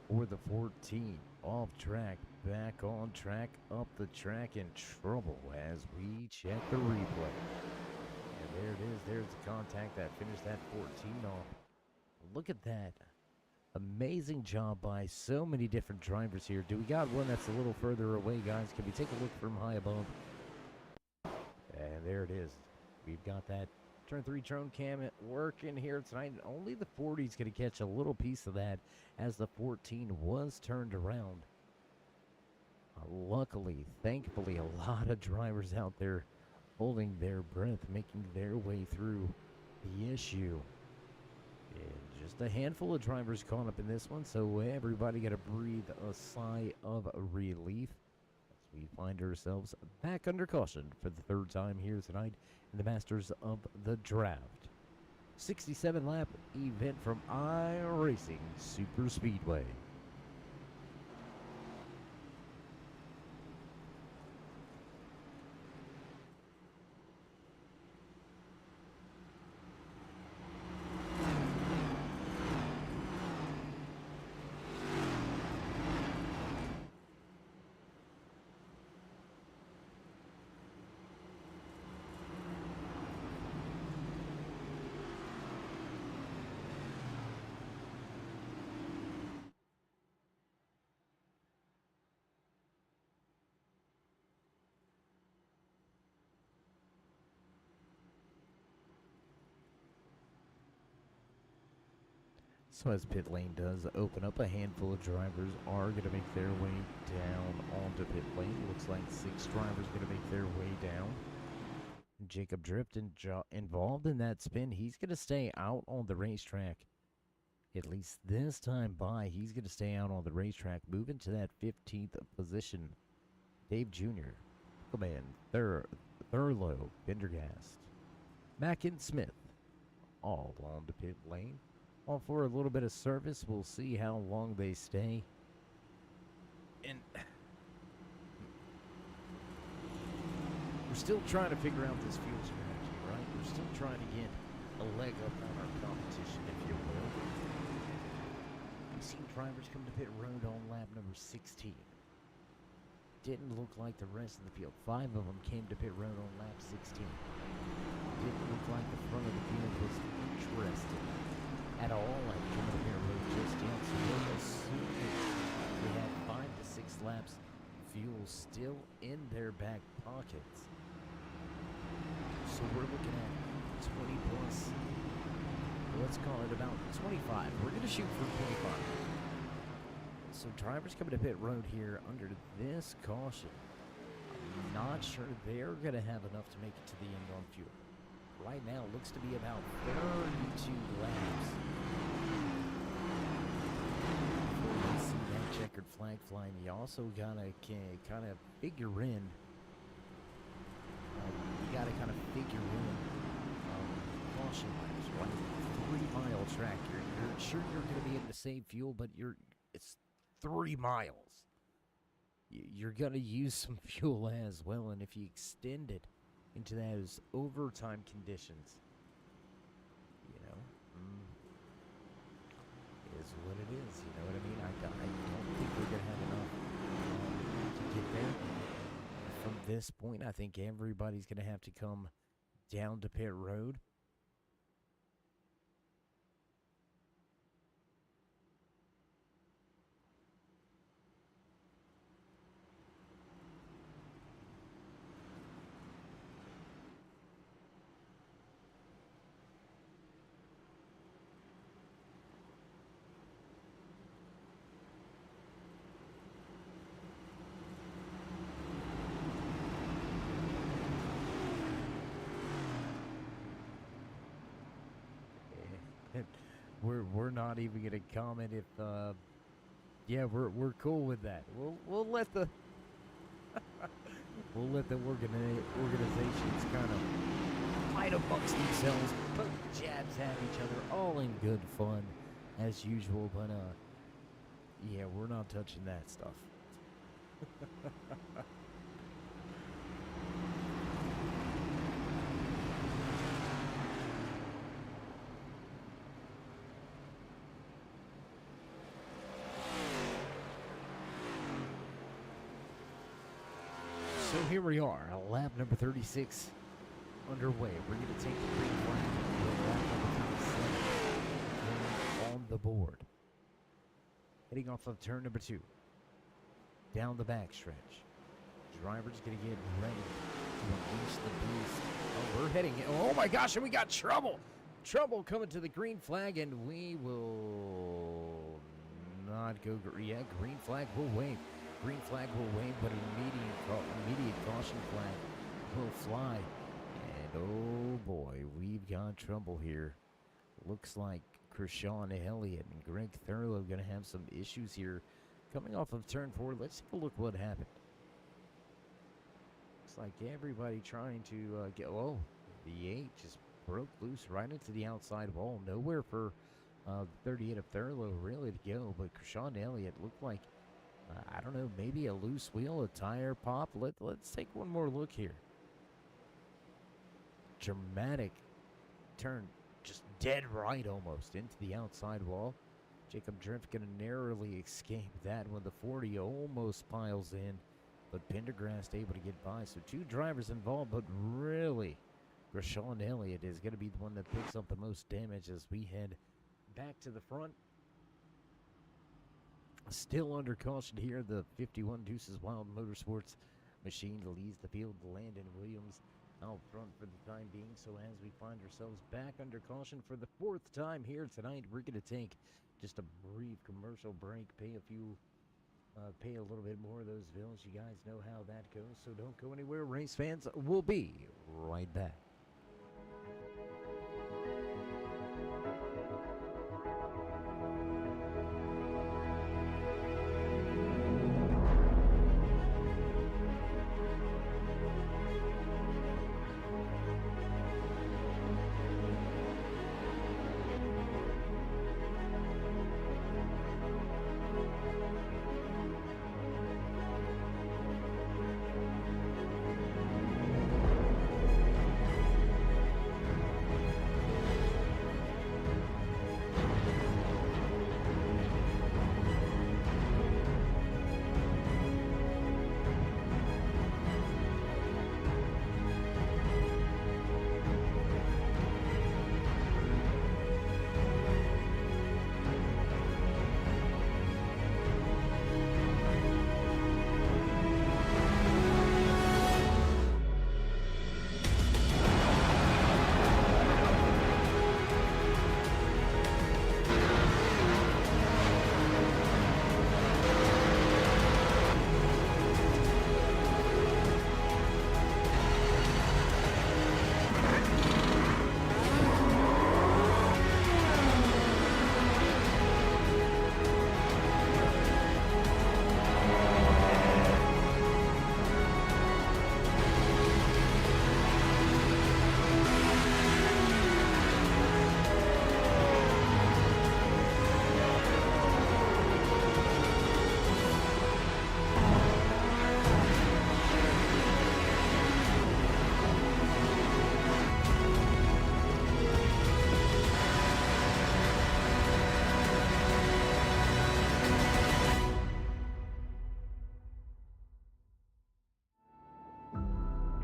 for the 14. Off track, back on track, up the track, in trouble as we check the replay. And there it is. There's the contact that finished that 14 off. Look at that. Amazing job by so many different drivers here. Do we got one that's a little further away, guys? Can we take a look from high above? And there it is. We've got that turn 3 drone cam working here tonight. Only the 40 is going to catch a little piece of that as the 14 was turned around. Luckily, thankfully, a lot of drivers out there holding their breath, making their way through the issue. And just a handful of drivers caught up in this one, so everybody got to breathe a sigh of relief as we find ourselves back under caution for the 3rd time here tonight in the Masters of the Draft. 67 lap event from iRacing Super Speedway. So as pit lane does open up, a handful of drivers are going to make their way down onto pit lane. Looks like 6 drivers going to make their way down. Jacob Drift involved in that spin. He's going to stay out on the racetrack. At least this time by, he's going to stay out on the racetrack, moving to that 15th position. Dave Jr., Coleman, Thurlow, Pendergast, Mack and Smith, all on the pit lane. All for a little bit of service. We'll see how long they stay. And we're still trying to figure out this fuel strategy, right? We're still trying to get a leg up on our competition, if you will. I've seen drivers come to pit road on lap number 16. Didn't look like the rest of the field. 5 of them came to pit road on lap 16. Didn't look like the front of the field was interested at all at coming to pit road just yet. So we'll assume we had 5 to 6 laps fuel still in their back pockets. So we're looking at 20 plus, let's call it about 25. We're going to shoot for 25. So drivers coming to pit road here under this caution. I'm not sure they're going to have enough to make it to the end on fuel. Right now, it looks to be about 32 laps before we see that checkered flag flying. You also got to kind of figure in, caution laps, right? 3-mile track. You're sure you're going to be able to save fuel, but it's 3 miles. You're going to use some fuel as well, and if you extend it into those overtime conditions, is what it is. You know what I mean? I don't think we're going to have enough to get there. From this point, I think everybody's going to have to come down to pit road. We're not even going to comment if Yeah, we're cool with that. We'll let the we'll let the organizations kind of fight amongst themselves, poke jabs at each other, all in good fun, as usual. But yeah, we're not touching that stuff. So here we are, lap number 36 underway. We're going to take the green flag for lap number 37 on the board. Heading off of turn number 2. Down the backstretch. Driver's going to get ready to unleash the beast. Oh, we're heading in. Oh my gosh, and we got trouble. Trouble coming to the green flag, and we will not go. Yeah, green flag will wave. Green flag will wave, but an immediate caution flag will fly. And oh boy, we've got trouble here. Looks like Krishan Elliott and Greg Thurlow are going to have some issues here. Coming off of turn 4, let's take a look what happened. Looks like everybody trying to get... Oh, the 8 just broke loose right into the outside wall. Nowhere for 38 of Thurlow really to go, but Krishan Elliott looked like, I don't know, maybe a loose wheel, a tire pop. Let's take one more look here. Dramatic turn, just dead right almost into the outside wall. Jacob Drift going to narrowly escape that when the 40 almost piles in, but Pendergrast able to get by. So 2 drivers involved, but really, Rashawn Elliott is going to be the one that picks up the most damage as we head back to the front. Still under caution here, the 51 Deuces Wild Motorsports machine leads the field. Landon Williams out front for the time being. So as we find ourselves back under caution for the 4th time here tonight, we're going to take just a brief commercial break, pay a little bit more of those bills. You guys know how that goes, so don't go anywhere. Race fans, we'll be right back.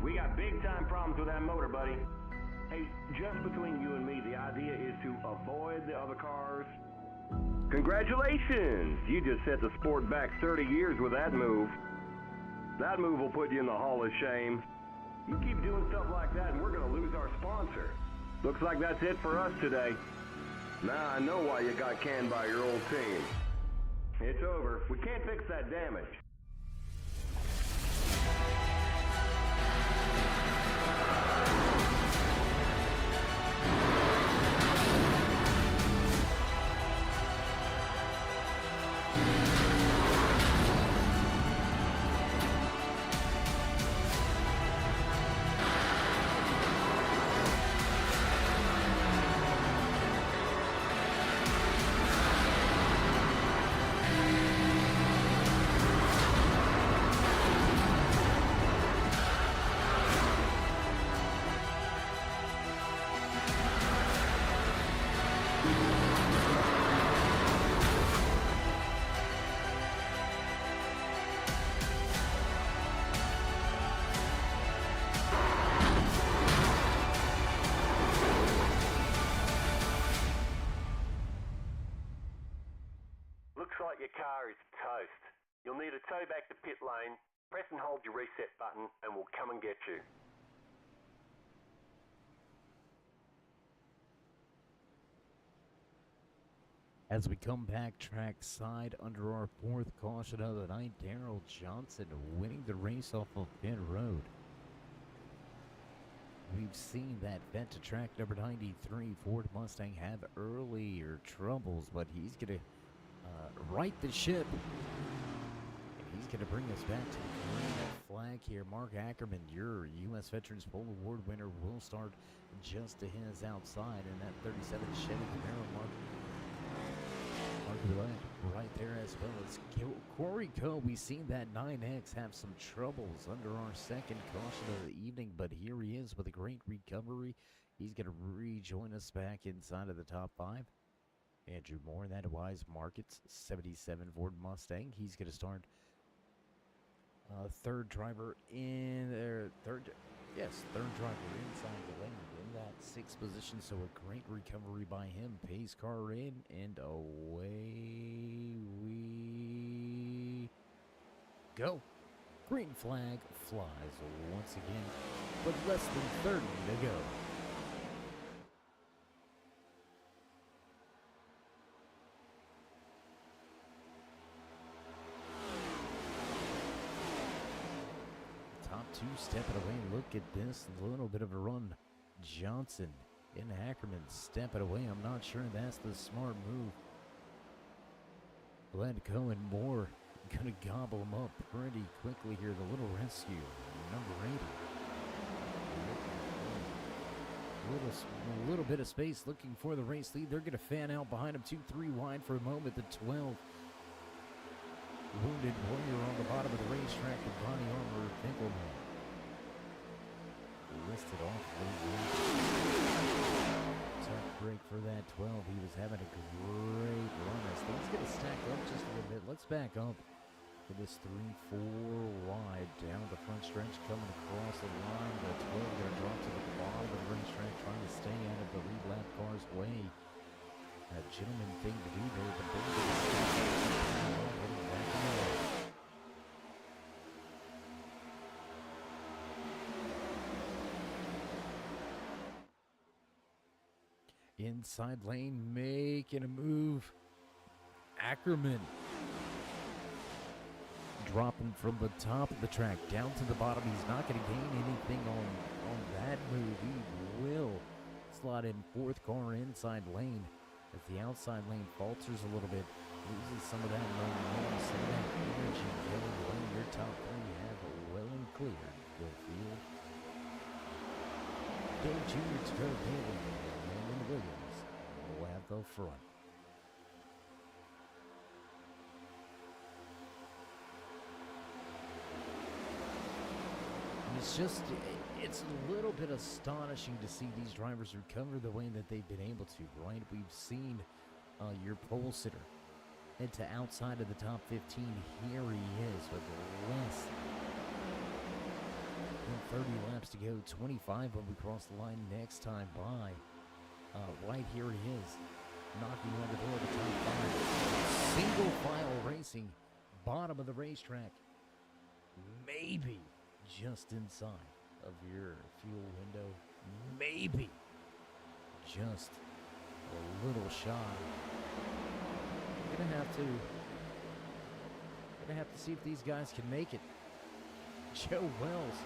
We got big time problems with that motor, buddy. Hey, just between you and me, the idea is to avoid the other cars. Congratulations! You just set the sport back 30 years with that move. That move will put you in the Hall of Shame. You keep doing stuff like that and we're gonna lose our sponsor. Looks like that's it for us today. Now I know why you got canned by your old team. It's over. We can't fix that damage. need a tow back to pit lane. Press and hold your reset button and we'll come and get you. As we come back trackside under our fourth caution of the night, Daryl Johnson winning the race off of pit road. We've seen that vet to track number 93 Ford Mustang have earlier troubles, but he's going to right the ship. And he's going to bring us back to the green flag here. Mark Ackerman, your U.S. Veterans Pole Award winner, will start just to his outside in that 37 Chevy Camaro. Mark right there, as well as Corey Coe. We've seen that 9X have some troubles under our second caution of the evening, but here he is with a great recovery. He's going to rejoin us back inside of the top 5. Andrew Moore, that Wise Markets 77 Ford Mustang. He's going to start third driver in there. Third driver inside the lane in that 6th position. So a great recovery by him. Pace car in, and away we go. Green flag flies once again, with less than 30 to go. Stepping away, look at this, a little bit of a run. Johnson and Ackerman stepping away. I'm not sure that's the smart move. Glenn Cohen Moore gonna gobble him up pretty quickly here. The little rescue, number 80. A little bit of space looking for the race lead. They're gonna fan out behind him, 2-3 wide for a moment. The 12. Wounded Warrior on the bottom of the racetrack with body armor Finkelman. Listed off. Tough break for that 12. He was having a great run. As things going to stack up just a little bit. Let's back up for this 3-4 wide down the front stretch, coming across the line. The 12 going to drop to the bottom of the racetrack, trying to stay out of the lead lap car's way. A gentleman thing to do there. The big inside lane, making a move. Ackerman dropping from the top of the track down to the bottom. He's not going to gain anything on that move. He will slot in 4th car inside lane as the outside lane falters a little bit, loses some of that momentum, some of that energy going away. Your top 3 have well and clear the field. Dave Jr. to go Daly. Williams will have the front. And it's a little bit astonishing to see these drivers recover the way that they've been able to, right? We've seen your pole sitter head to outside of the top 15. Here he is with less than 30 laps to go. 25 when we cross the line next time by. Right here he is, knocking on the door of the top 5. Single file racing, bottom of the racetrack. Maybe just inside of your fuel window. Maybe just a little shy. Gonna have to see if these guys can make it. Joe Wells.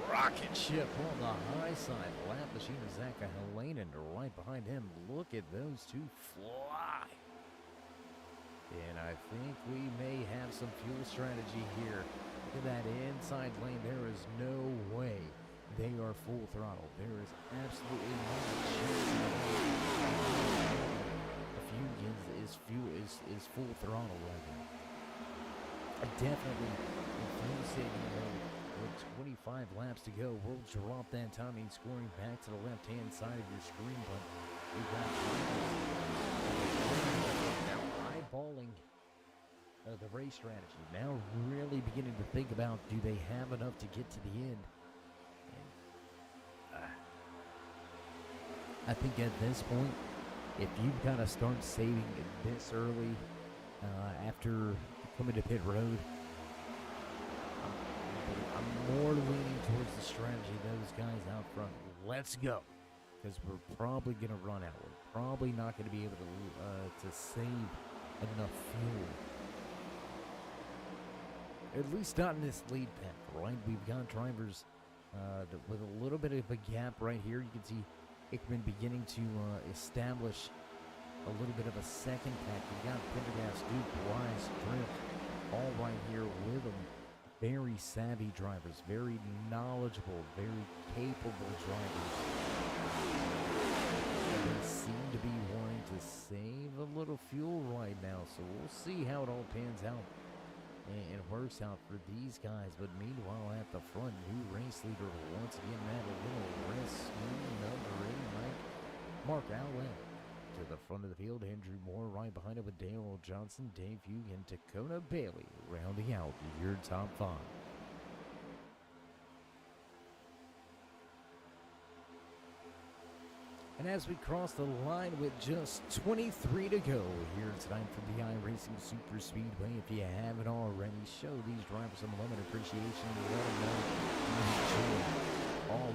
Rocket ship on the high side. Lap machine of Zach Helanen right behind him. Look at those two fly. And I think we may have some fuel strategy here. Look at that inside lane. There is no way they are full throttle. There is absolutely not a chance. The fuel is full throttle right now. Definitely in fuel saving mode. With 25 laps to go, we'll drop that timing scoring back to the left-hand side of your screen, but we've got now eyeballing the race strategy. Now really beginning to think about, do they have enough to get to the end? And, I think at this point, if you've got to start saving this early, after coming to pit road. I'm more leaning towards the strategy of those guys out front. Let's go. Because we're probably going to run out. We're probably not going to be able to save enough fuel. At least not in this lead pack, right? We've got drivers with a little bit of a gap right here. You can see Hickman beginning to establish a little bit of a second pack. We've got Pendergast, Duke, Wise, Drift, all right here with them. Very savvy drivers, very knowledgeable, very capable drivers. They seem to be wanting to save a little fuel right now, so we'll see how it all pans out and works out for these guys. But meanwhile, at the front, new race leader once again, Matt, a little rescue, number 8, Mark Allen. To the front of the field, Andrew Moore right behind it with Dale Johnson, Dave Hugh, and Tacona Bailey rounding out your top 5. And as we cross the line with just 23 to go here tonight from the iRacing Super Speedway, if you haven't already, show these drivers some love and appreciation. Let them know you enjoy all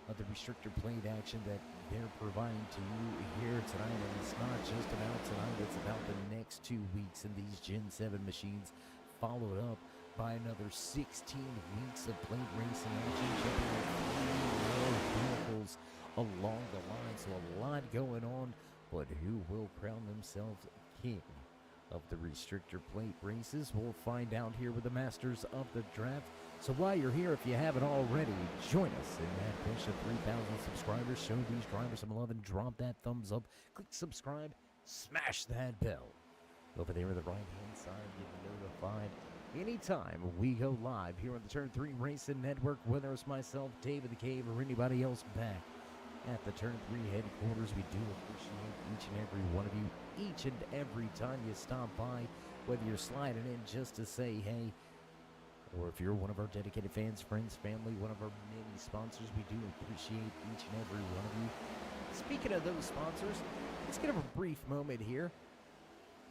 of the restrictor plate action that they're providing to you here tonight. And it's not just about tonight, it's about the next 2 weeks in these Gen 7 machines, followed up by another 16 weeks of plate racing action, jumping at 3 more vehicles along the line. So a lot going on, but who will crown themselves king of the restrictor plate races? We'll find out here with the masters of the draft. So while you're here, if you haven't already, join us in that push of 3,000 subscribers. Show these drivers some love and drop that thumbs up. Click subscribe, smash that bell. Over there on the right-hand side, get notified anytime we go live here on the Turn 3 Racing Network, whether it's myself, David the Cave, or anybody else back at the Turn 3 headquarters. We do appreciate each and every one of you, each and every time you stop by, whether you're sliding in just to say hey, or if you're one of our dedicated fans, friends, family, one of our many sponsors. We do appreciate each and every one of you. Speaking of those sponsors, let's get a brief moment here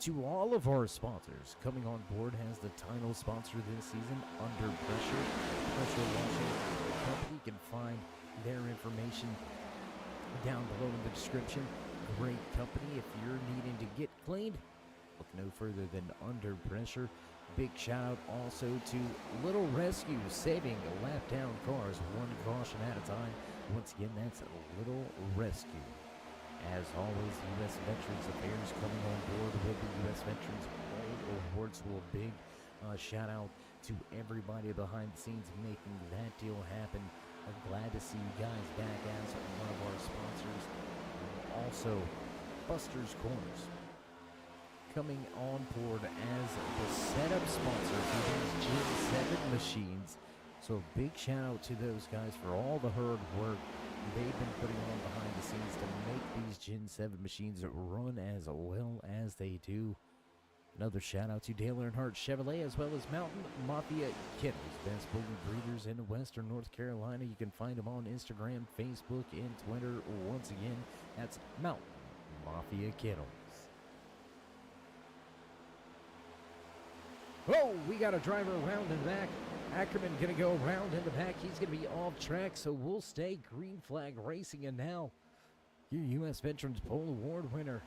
to all of our sponsors coming on board as the title sponsor this season, Under Pressure. Pressure Washing Company. You can find their information down below in the description. Great company. If you're needing to get cleaned, look no further than Under Pressure. Big shout out also to Little Rescue, saving lap down cars one caution at a time. Once again, that's Little Rescue. As always, U.S. Veterans Affairs coming on board with the U.S. Veterans Awards. So a big shout out to everybody behind the scenes making that deal happen. I'm glad to see you guys back as one of our sponsors. Also, Buster's Corners coming on board as the setup sponsor for these Gen 7 machines. So big shout out to those guys for all the hard work they've been putting on behind the scenes to make these Gen 7 machines run as well as they do. Another shout out to Dale Earnhardt Chevrolet, as well as Mountain Mafia Kettles, best bully breeders in Western North Carolina. You can find them on Instagram, Facebook, and Twitter. Once again, that's Mountain Mafia Kettles. Oh, we got a driver around in the back. Ackerman going to go around in the back. He's going to be off track, so we'll stay green flag racing. And now, your U.S. Veterans Pole Award winner.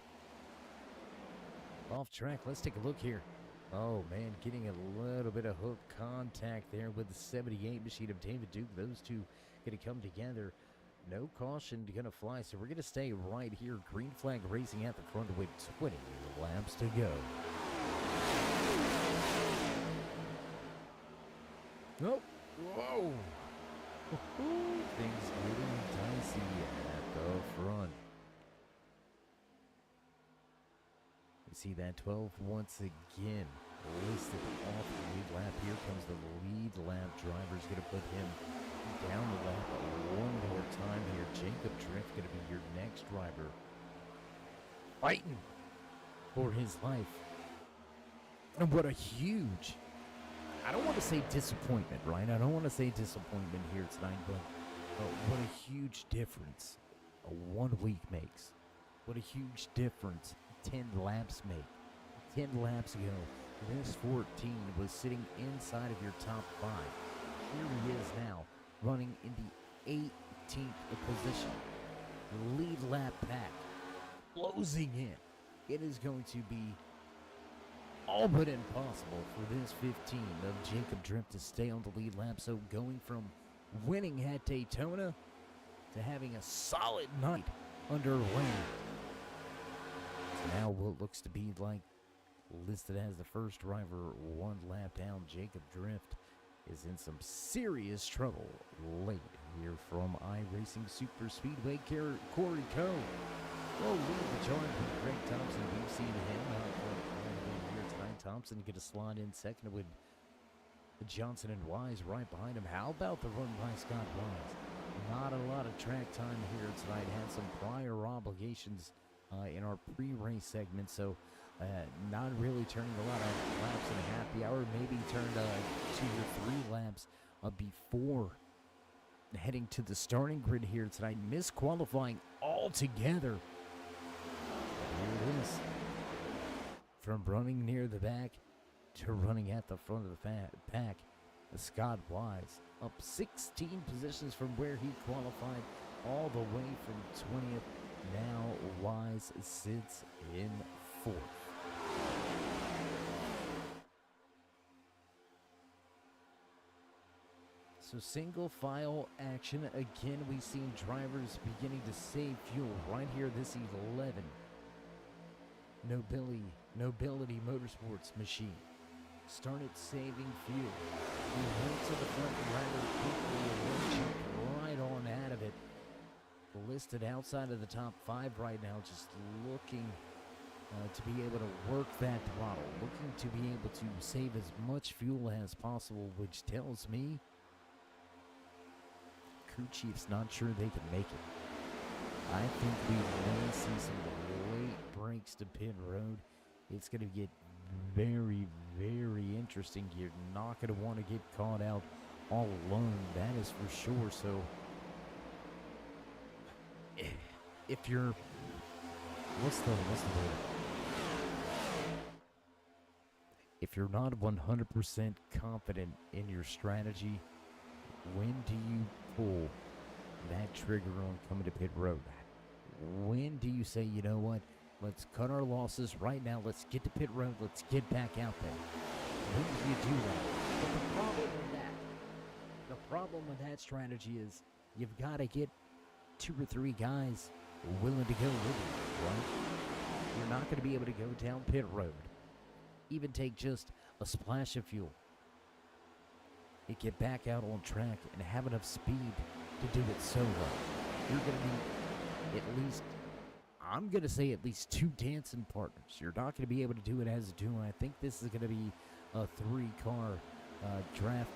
Off track, let's take a look here. Oh, man, getting a little bit of hook contact there with the 78 machine of David Duke. Those two going to come together. No caution going to fly, so we're going to stay right here. Green flag racing at the front with 20 laps to go. Oh, whoa. Things getting dicey at the front. You see that 12 once again listed off the lead lap. Here comes the lead lap. Driver's going to put him down the lap one more time here. Jacob Drift going to be your next driver. Fighting for his life. And what a huge, I don't want to say disappointment, right? I don't want to say disappointment here tonight, but what a huge difference a 1 week makes. What a huge difference 10 laps make. 10 laps ago, this 14 was sitting inside of your top 5. Here he is now, running in the 18th position. Lead lap back, closing in. It is going to be all but impossible for this 15 of Jacob Drift to stay on the lead lap. So going from winning at Daytona to having a solid night underway. So now what looks to be like listed as the first driver 1 lap down, Jacob Drift, is in some serious trouble late here from iRacing Super Speedway. Corey Coe will lead the charge with Greg Thompson. We've seen him here tonight. Thompson get a slot in second with Johnson and Wise right behind him. How about the run by Scott Wise? Not a lot of track time here tonight. Had some prior obligations in our pre-race segment, so not really turning a lot of laps in a happy hour. Maybe turned 2 or 3 laps before heading to the starting grid here tonight. Misqualifying altogether. Here it is. From running near the back to running at the front of the pack. Scott Wise up 16 positions from where he qualified, all the way from 20th. Now Wise sits in 4th. So single file action again. We've seen drivers beginning to save fuel right here. This 11 Nobility Motorsports machine started saving fuel. He went to the front rather quickly and jumped right on out of it. Listed outside of the top 5 right now, just looking to be able to work that throttle, looking to be able to save as much fuel as possible, which tells me crew chief's not sure they can make it. I think we may see some late breaks to pit road. It's going to get very, very interesting. You're not going to want to get caught out all alone, that is for sure. So if you're, what's the word? If you're not 100% confident in your strategy, when do you pull that trigger on coming to pit road? When do you say, you know what, let's cut our losses right now, let's get to pit road, let's get back out there? When do you do that? But the problem with that strategy is you've got to get 2 or 3 guys willing to go with you, right? You're not going to be able to go down pit road, even take just a splash of fuel, and get back out on track and have enough speed to do it solo. You're going to need at least, I'm going to say at least 2 dancing partners. You're not going to be able to do it as a duo. I think this is going to be a 3-car draft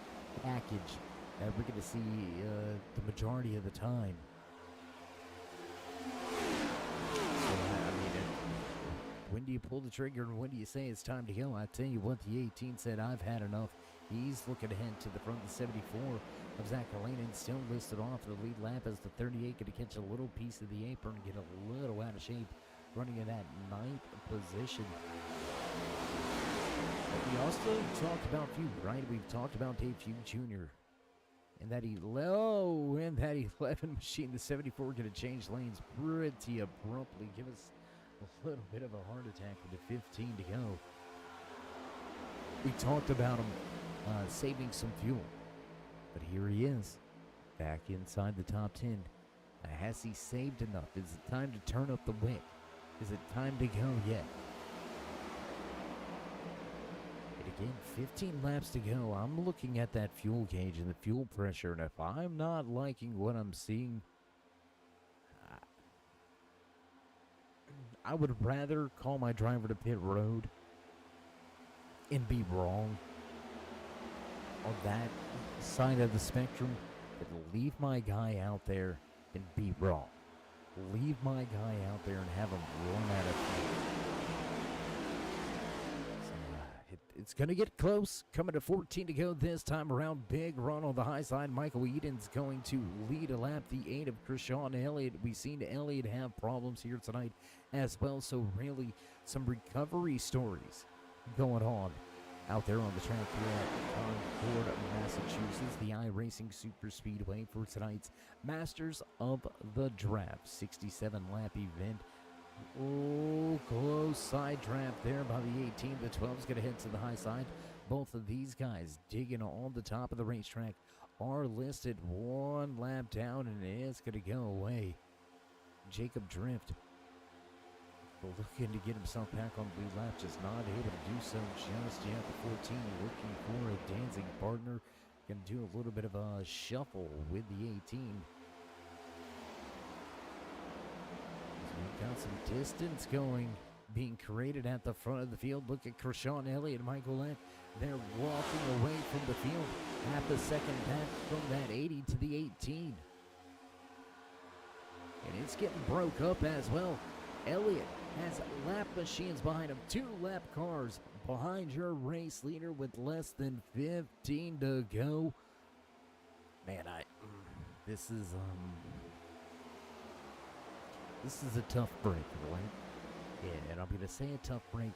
package that we're going to see the majority of the time. So, I mean, when do you pull the trigger and when do you say it's time to go? I tell you what, the 18 said, I've had enough. He's looking ahead to the front of the 74 of Zach Alanin, still listed off the lead lap as the 38 going to catch a little piece of the apron, get a little out of shape, running in that 9th position. But we also talked about Feud, right? We've talked about Dave Feud Jr. And that 11 machine, the 74, going to change lanes pretty abruptly, give us a little bit of a heart attack with the 15 to go. We talked about him saving some fuel, but here he is, back inside the top 10. Has he saved enough? Is it time to turn up the wick? Is it time to go yet? And again, 15 laps to go. I'm looking at that fuel gauge and the fuel pressure, and if I'm not liking what I'm seeing, I would rather call my driver to pit road and be wrong on that side of the spectrum than leave my guy out there and be wrong. Leave my guy out there and have him run out of fuel. So, it's going to get close. Coming to 14 to go this time around. Big run on the high side. Michael Eden's going to lead a lap. The 8 of Krishan Elliott. We've seen Elliott have problems here tonight as well. So really some recovery stories going on out there on the track here at Concord, Massachusetts, the iRacing Super Speedway for tonight's Masters of the Draft 67 lap event. Oh, close side draft there by the 18. The 12 is going to head to the high side. Both of these guys digging on the top of the racetrack are listed one lap down, and it's going to go away. Jacob Drift looking to get himself back on the lead lap, just not able to do so just yet. The 14 looking for a dancing partner. Going to do a little bit of a shuffle with the 18. We've got some distance being created at the front of the field. Look at Kershawn Elliott and Michael Lent. They're walking away from the field. Half a second back from that 80 to the 18. And it's getting broke up as well. Elliott has lap machines behind him. 2 lap cars behind your race leader with less than 15 to go. Man, this is a tough break, right? Yeah, and I'm going to say a tough break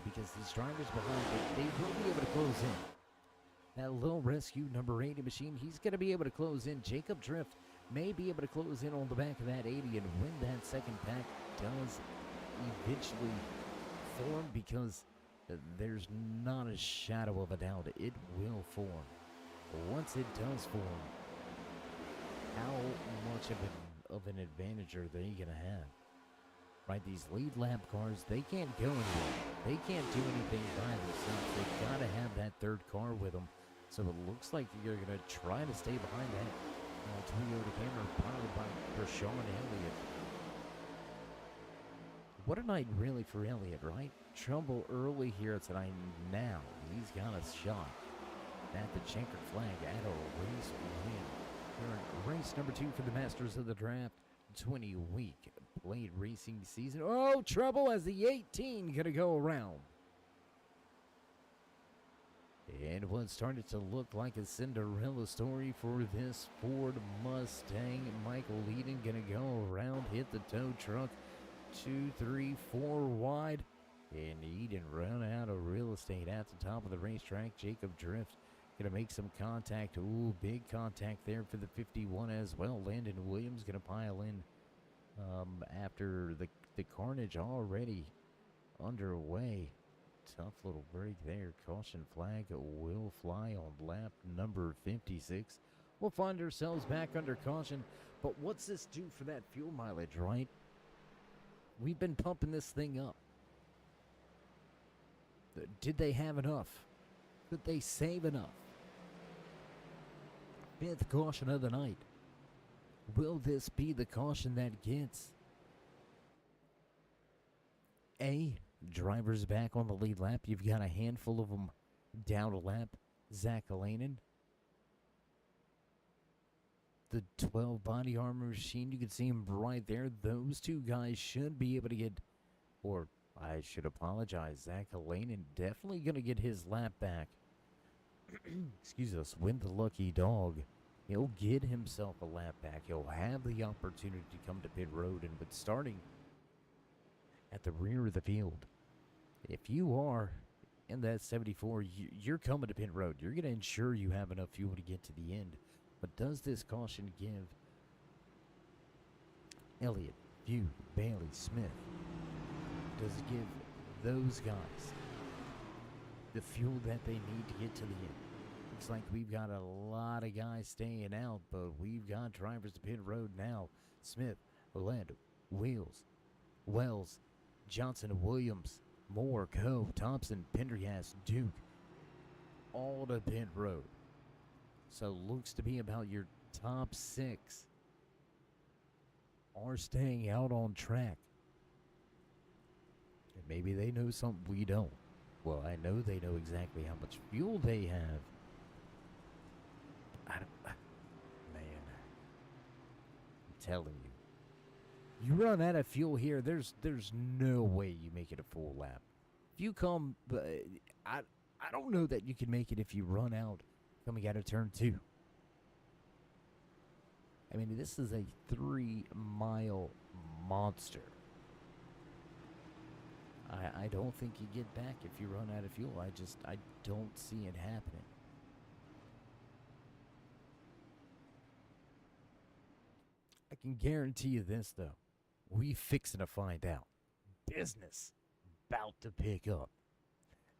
because these drivers behind it, they will be able to close in. That little rescue number 80 machine, he's going to be able to close in. Jacob Drift may be able to close in on the back of that 80, and when that second pack does eventually form, because there's not a shadow of a doubt it will form. Once it does form, how much of an advantage are they going to have? Right, these lead lap cars, they can't go anywhere. They can't do anything by themselves. They've got to have that third car with them. So it looks like you're going to try to stay behind that Toyota Camry powered by Kershawn Elliott. What a night really for Elliott, right? Trouble early here tonight. Now he's got a shot at the checkered flag at a race win. We're in race number 2 for the Masters of the Draft 20-week Blade Racing season. Oh, trouble as the 18 gonna go around. And what started to look like a Cinderella story for this Ford Mustang. Michael Eden gonna go around, hit the tow truck, 2, 3, 4 wide, and Eden run out of real estate at the top of the racetrack. Jacob Drift gonna make some contact. Ooh, big contact there for the 51 as well. Landon Williams gonna pile in after the carnage already underway. Tough little break there. Caution flag will fly on lap number 56. We'll find ourselves back under caution. But what's this do for that fuel mileage, right? We've been pumping this thing up. Did they have enough? Could they save enough? 5th caution of the night. Will this be the caution that gets drivers back on the lead lap? You've got a handful of them down a lap. Zach Alanin, the 12 body armor machine, you can see him right there. Those 2 guys should be able to get, or I should apologize, Zach Alanin definitely going to get his lap back. Excuse us, win the lucky dog. He'll get himself a lap back. He'll have the opportunity to come to pit road, and but starting at the rear of the field, if you are in that 74, you're coming to pit road. You're going to ensure you have enough fuel to get to the end. But does this caution give Elliott, Few, Bailey, Smith, does it give those guys the fuel that they need to get to the end? Looks like we've got a lot of guys staying out, but we've got drivers to pit road now. Smith, Led, Wheels, Wells, Johnson, Williams, Moore, Cove, Thompson, Pendergast, Duke, all to pit road. So looks to be about your top 6 are staying out on track. And maybe they know something we don't. Well, I know they know exactly how much fuel they have. Man, I'm telling you. You run out of fuel here, there's no way you make it a full lap. If you come, I don't know that you can make it if you run out coming out of turn 2. I mean, this is a 3-mile monster. I don't think you get back if you run out of fuel. I don't see it happening. I can guarantee you this, though. We fixing to find out. Business about to pick up.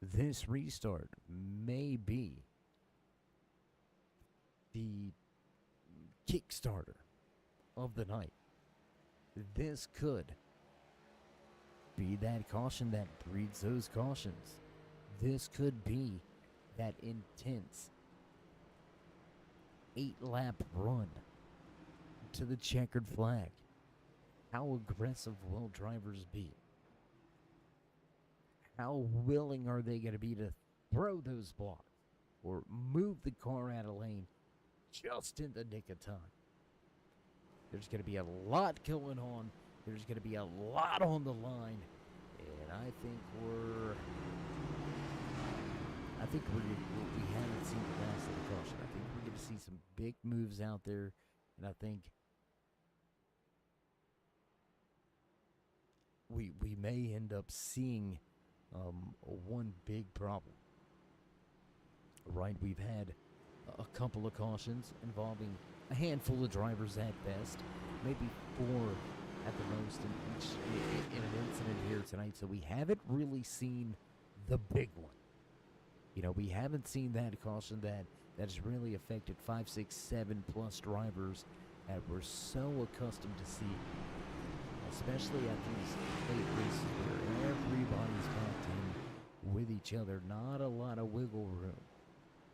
This restart may be the Kickstarter of the night. This could be that caution that breeds those cautions. This could be that intense 8-lap run to the checkered flag. How aggressive will drivers be? How willing are they going to be to throw those blocks or move the car out of lane just in the nick of time? There's going to be a lot going on. There's going to be a lot on the line. And I think we haven't seen the last of the caution. I think we're going to see some big moves out there. And I think we may end up seeing one big problem. Right, we've had a couple of cautions involving a handful of drivers at best, maybe 4 at the most in an incident here tonight. So we haven't really seen the big one. You know, we haven't seen that caution that has really affected 5, 6, 7 plus drivers that we're so accustomed to see, especially at these late races where everybody's packed in with each other. Not a lot of wiggle room.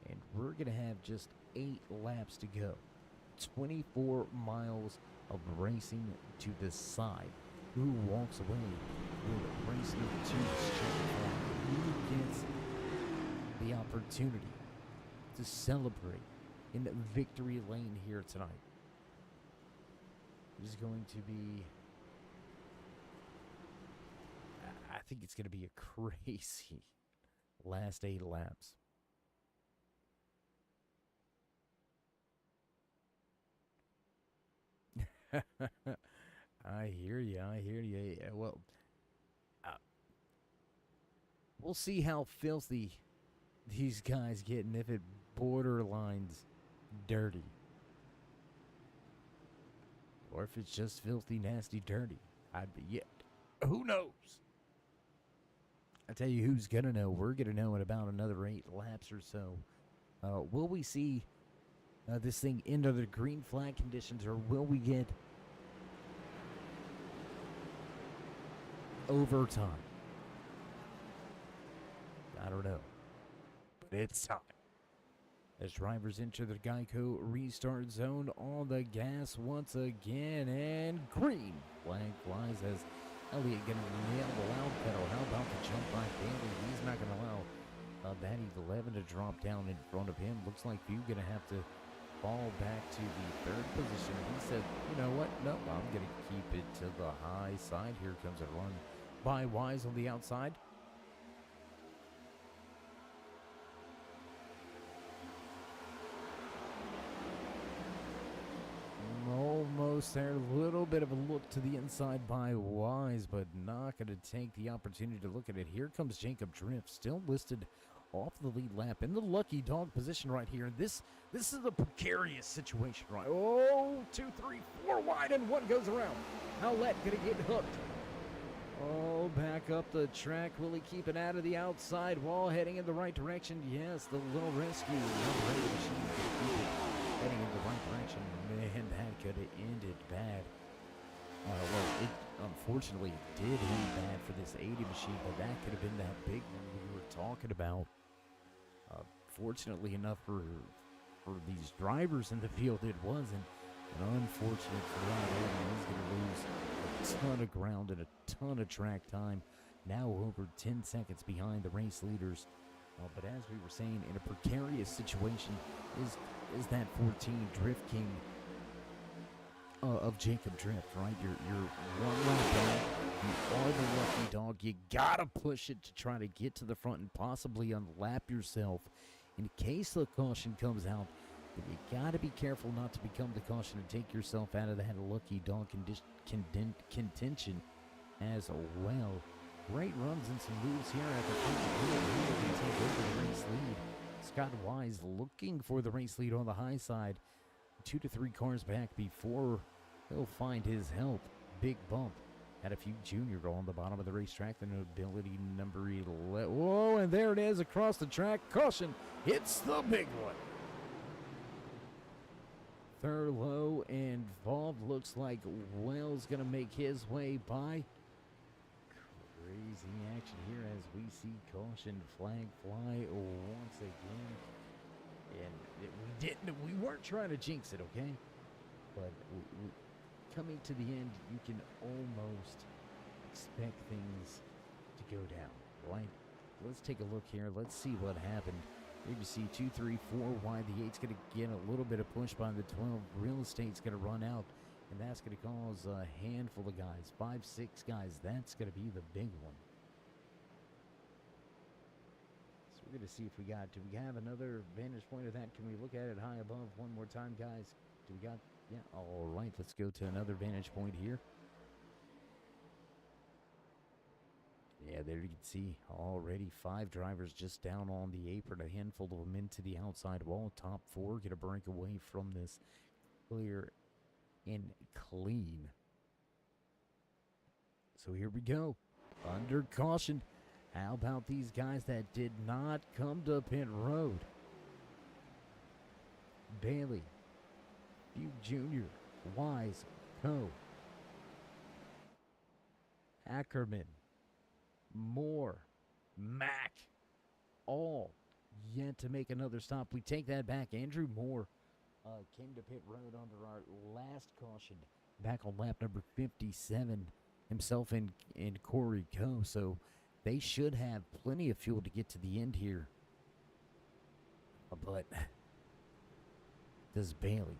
And we're going to have just 8 laps to go. 24 miles of racing to decide who walks away with race number 2. Who gets the opportunity to celebrate in the victory lane here tonight. It is going to be... I think it's going to be a crazy last 8 laps. I hear you. Yeah, well, we'll see how filthy these guys get and if it borderlines dirty. Or if it's just filthy, nasty, dirty. Who knows? I tell you who's going to know. We're going to know in about another 8 laps or so. Will we see this thing into the green flag conditions, or will we get overtime? I don't know. But it's time. As drivers enter the Geico restart zone on the gas once again, and green flag flies as Elliott going to nail the loud pedal. How about the jump by Bailey? He's not going to allow that 11 to drop down in front of him. Looks like Few going to have to fall back to the 3rd position. He said, you know what? No, I'm going to keep it to the high side. Here comes a run by Wise on the outside. Almost there. A little bit of a look to the inside by Wise, but not going to take the opportunity to look at it. Here comes Jacob Drift, still listed off the lead lap in the lucky dog position right here. This is a precarious situation, right? Oh, 2, 3, 4 wide, and 1 goes around. Howlett gonna get hooked. Oh, back up the track. Will he keep it out of the outside wall, heading in the right direction? Yes, the little rescue. Heading in the right direction. Man, that could have ended bad. Well, it unfortunately did end bad for this 80 machine, but that could have been that big one we were talking about. Fortunately enough for these drivers in the field, it wasn't. And unfortunate for that, he's going to lose a ton of ground and a ton of track time. Now over 10 seconds behind the race leaders. But as we were saying, in a precarious situation is that 14 Drift King of Jacob Drift, right? You're one lap down. You are the lucky dog. You gotta push it to try to get to the front and possibly unlap yourself in case the caution comes out. But you gotta be careful not to become the caution and take yourself out of that lucky dog contention as well. great runs and some moves here at the front of the field. He can take over the race lead. Scott Wise looking for the race lead on the high side. 2 to 3 cars back before he'll find his help. Big bump. Had a few junior on the bottom of the racetrack. The nobility number 11. Whoa, and there it is across the track. Caution hits the big one. Thurlow involved. Looks like Wells going to make his way by. Crazy action here as we see caution flag fly once again. And we weren't trying to jinx it, okay? But coming to the end, you can almost expect things to go down, right? Let's take a look here. Let's see what happened. Here you see 2, 3, 4 wide. The 8's going to get a little bit of push by the 12. Real Estate's going to run out, and that's going to cause a handful of guys. 5, 6 guys. That's going to be the big one. So we're going to see if do we have another vantage point of that? Can we look at it high above one more time, guys? Do we got, yeah, all right. Let's go to another vantage point here. Yeah, there you can see already 5 drivers just down on the apron. A handful of them into the outside wall. Top 4 get a break away from this clear and clean. So here we go. Under caution. How about these guys that did not come to pit road? Bailey, Buke Jr., Wise, Coe, Ackerman, Moore, Mack, all yet to make another stop. We take that back. Andrew Moore came to pit road under our last caution back on lap number 57, himself and Corey Coe. So they should have plenty of fuel to get to the end here. But does Bailey?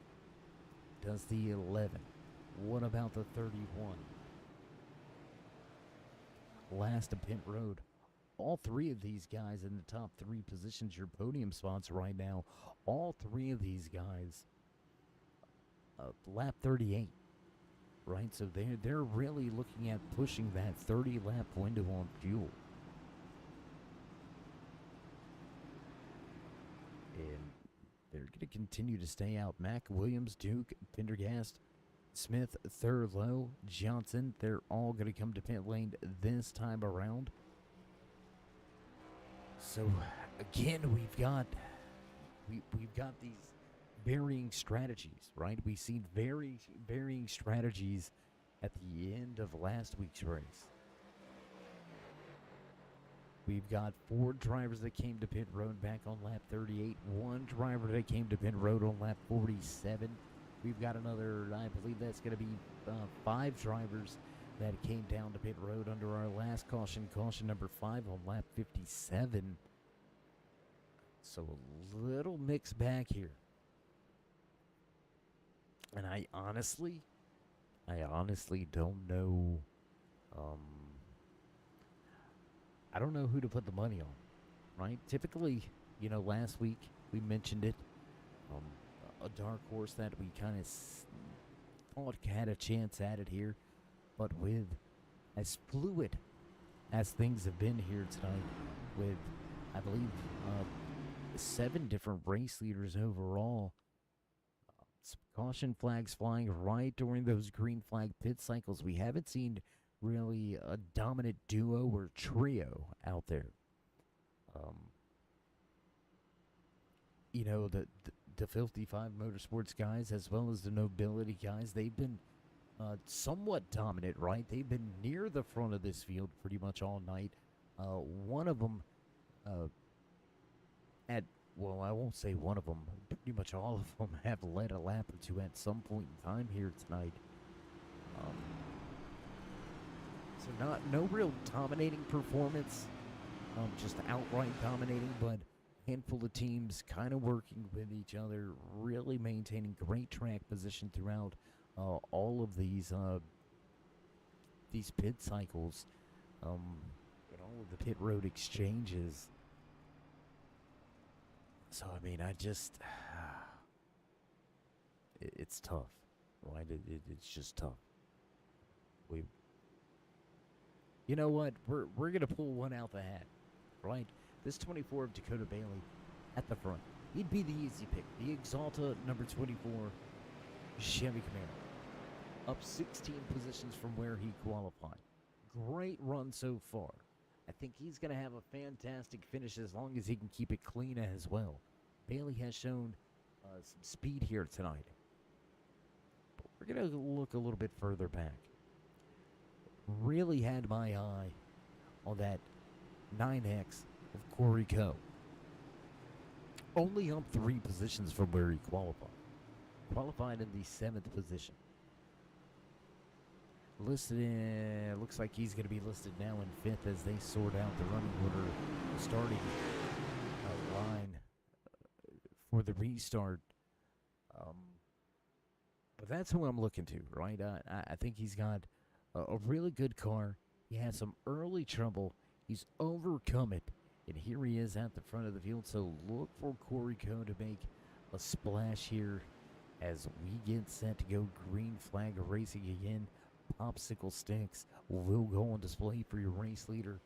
Does the 11? What about the 31? Last to pit road. All 3 of these guys in the top 3 positions, your podium spots right now. All 3 of these guys, lap 38, right? So they're really looking at pushing that 30 lap window on fuel. And they're going to continue to stay out. Mack, Williams, Duke, Pendergast, Smith, Thurlow, Johnson, they're all going to come to pit lane this time around. So again, we've got these varying strategies, right? We've seen varying strategies at the end of last week's race. We've got 4 drivers that came to pit road back on lap 38, 1 driver that came to pit road on lap 47. We've got another, I believe that's going to be 5 drivers that came down to pit road under our last caution number 5 on lap 57. So a little mixed bag here. And I honestly don't know. I don't know who to put the money on, right? Typically, last week we mentioned it. A dark horse that we kind of thought had a chance at it here. But with as fluid as things have been here tonight, with, I believe, 7 different race leaders overall, some caution flags flying right during those green flag pit cycles, we haven't seen really a dominant duo or trio out there. The Filthy 5 Motorsports guys, as well as the Nobility guys, they've been somewhat dominant, right? They've been near the front of this field pretty much all night. One of them, I won't say one of them, pretty much all of them have led a lap or 2 at some point in time here tonight. So no real dominating performance, just outright dominating, but handful of teams kind of working with each other, really maintaining great track position throughout all of these pit cycles, and all of the pit road exchanges. So I mean, it's tough, right? It's just tough. You know what? We're gonna pull one out the hat, right? This 24 of Dakota Bailey at the front. He'd be the easy pick. The Exalta number 24 Chevy Camaro. Up 16 positions from where he qualified. Great run so far. I think he's going to have a fantastic finish as long as he can keep it clean as well. Bailey has shown some speed here tonight. But we're going to look a little bit further back. Really had my eye on that 9X of Corey Coe. Only up 3 positions from where he qualified. Qualified in the 7th position. Listed in, looks like he's going to be listed now in 5th as they sort out the running order, starting line for the restart. But that's who I'm looking to, right? I think he's got a really good car. He had some early trouble. He's overcome it. And here he is at the front of the field. So look for Corey Coe to make a splash here as we get set to go green flag racing again. Popsicle sticks will go on display for your race leader.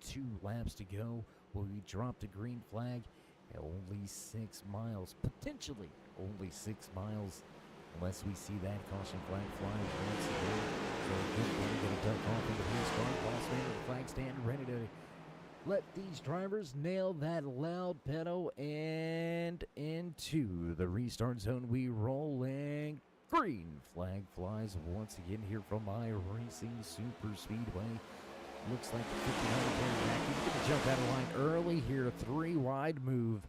2 laps to go. Will we drop the green flag? Only 6 miles. Potentially only 6 miles. Unless we see that caution flag fly once again. So good thing going to duck off into the police car. Ball stand at the flag stand, ready to let these drivers nail that loud pedal, and into the restart zone we rolling. Green flag flies once again here from iRacing Super Speedway. Looks like the 59 turn back. He's going to jump out of line early here. 3 wide move.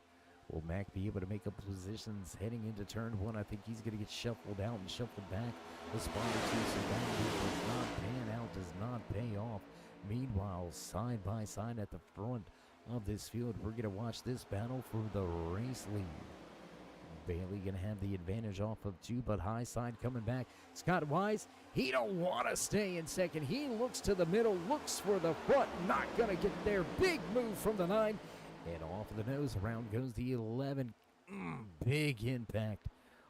Will Mac be able to make up positions heading into turn 1? I think he's going to get shuffled out and shuffled back. The spotter 2, so that move does not pan out, does not pay off. Meanwhile, side by side at the front of this field, we're going to watch this battle for the race lead. Bailey going to have the advantage off of 2, but high side coming back. Scott Wise, he don't want to stay in second. He looks to the middle, looks for the front, not going to get there. Big move from the 9, and off of the nose. Around goes the 11. Big impact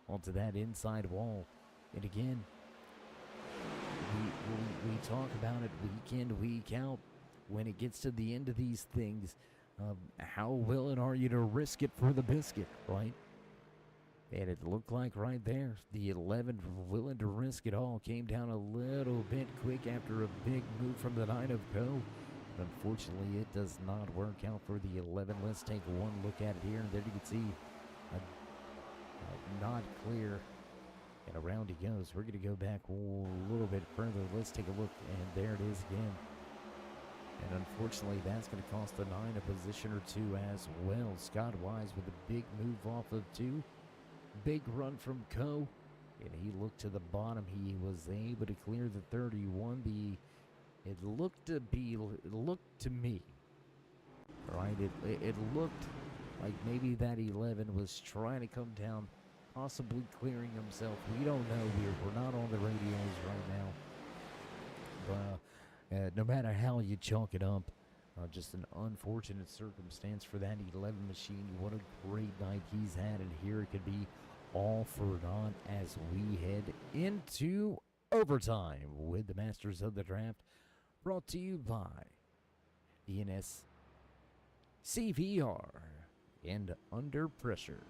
onto that inside wall. And again, we talk about it week in, week out. When it gets to the end of these things, how willing are you to risk it for the biscuit, right? And it looked like right there, the 11 willing to risk it all. Came down a little bit quick after a big move from the 9 of Coe. But unfortunately, it does not work out for the 11. Let's take one look at it here. And there you can see not clear. And around he goes. We're going to go back a little bit further. Let's take a look. And there it is again. And unfortunately, that's going to cost the 9 a position or 2 as well. Scott Wise with a big move off of 2. Big run from Coe. And he looked to the bottom. He was able to clear the 31. It looked to me, right? It looked like maybe that 11 was trying to come down, possibly clearing himself. We don't know. We're not on the radios right now. But no matter how you chalk it up, just an unfortunate circumstance for that 11 machine. What a great night he's had, and here it could be all for naught as we head into overtime with the Masters of the Draft. Brought to you by the NASCVR and Under Pressure.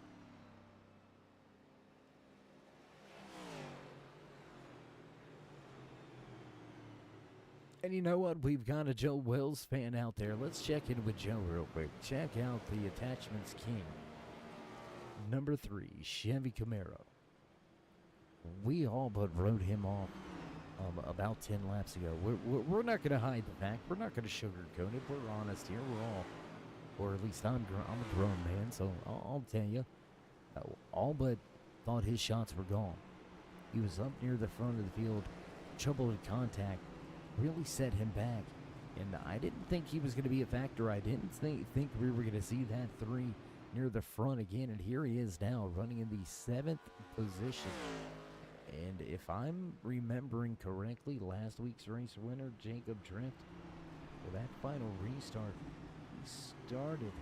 And you know what? We've got a Joe Wells fan out there. Let's check in with Joe real quick. Check out the Attachments King. Number 3, Chevy Camaro. We all but wrote him off about 10 laps ago. We're not going to hide the fact. We're not going to sugarcoat it. We're honest here. We're all, or at least I'm a grown man, so I'll tell you, all but thought his shots were gone. He was up near the front of the field, trouble in contact, really set him back, and I didn't think he was going to be a factor. I didn't think we were going to see that 3 near the front again, and here he is now running in the 7th position. And if I'm remembering correctly, last week's race winner, Jacob Drift, for that final restart, he started,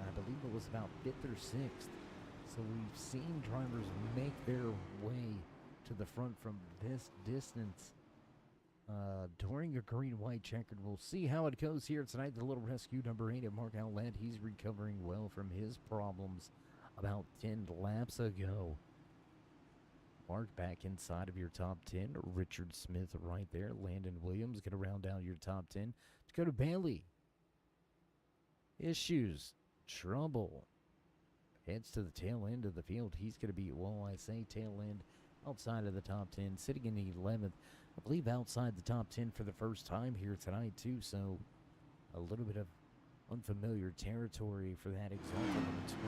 I believe it was about 5th or 6th. So we've seen drivers make their way to the front from this distance. during a green-white checkered. We'll see how it goes here tonight. The little rescue number 8 at Mark Outlet. He's recovering well from his problems about 10 laps ago. Mark back inside of your top 10. Richard Smith right there. Landon Williams going to round out your top 10. Let's go to Bailey. Issues. Trouble. Heads to the tail end of the field. He's going to be, well, I say tail end, outside of the top 10. Sitting in the 11th. I believe outside the top 10 for the first time here tonight, too. So a little bit of unfamiliar territory for that Exalted number 24.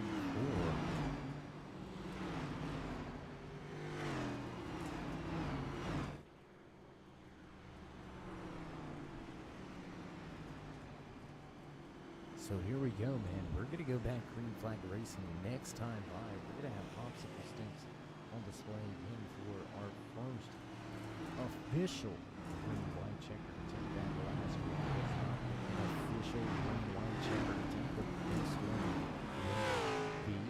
So here we go, man. We're going to go back green flag racing next time by. We're going to have popsicle sticks on display again for our first official green white checker to take that last one. It's not an official green white checker to take, but this one will be.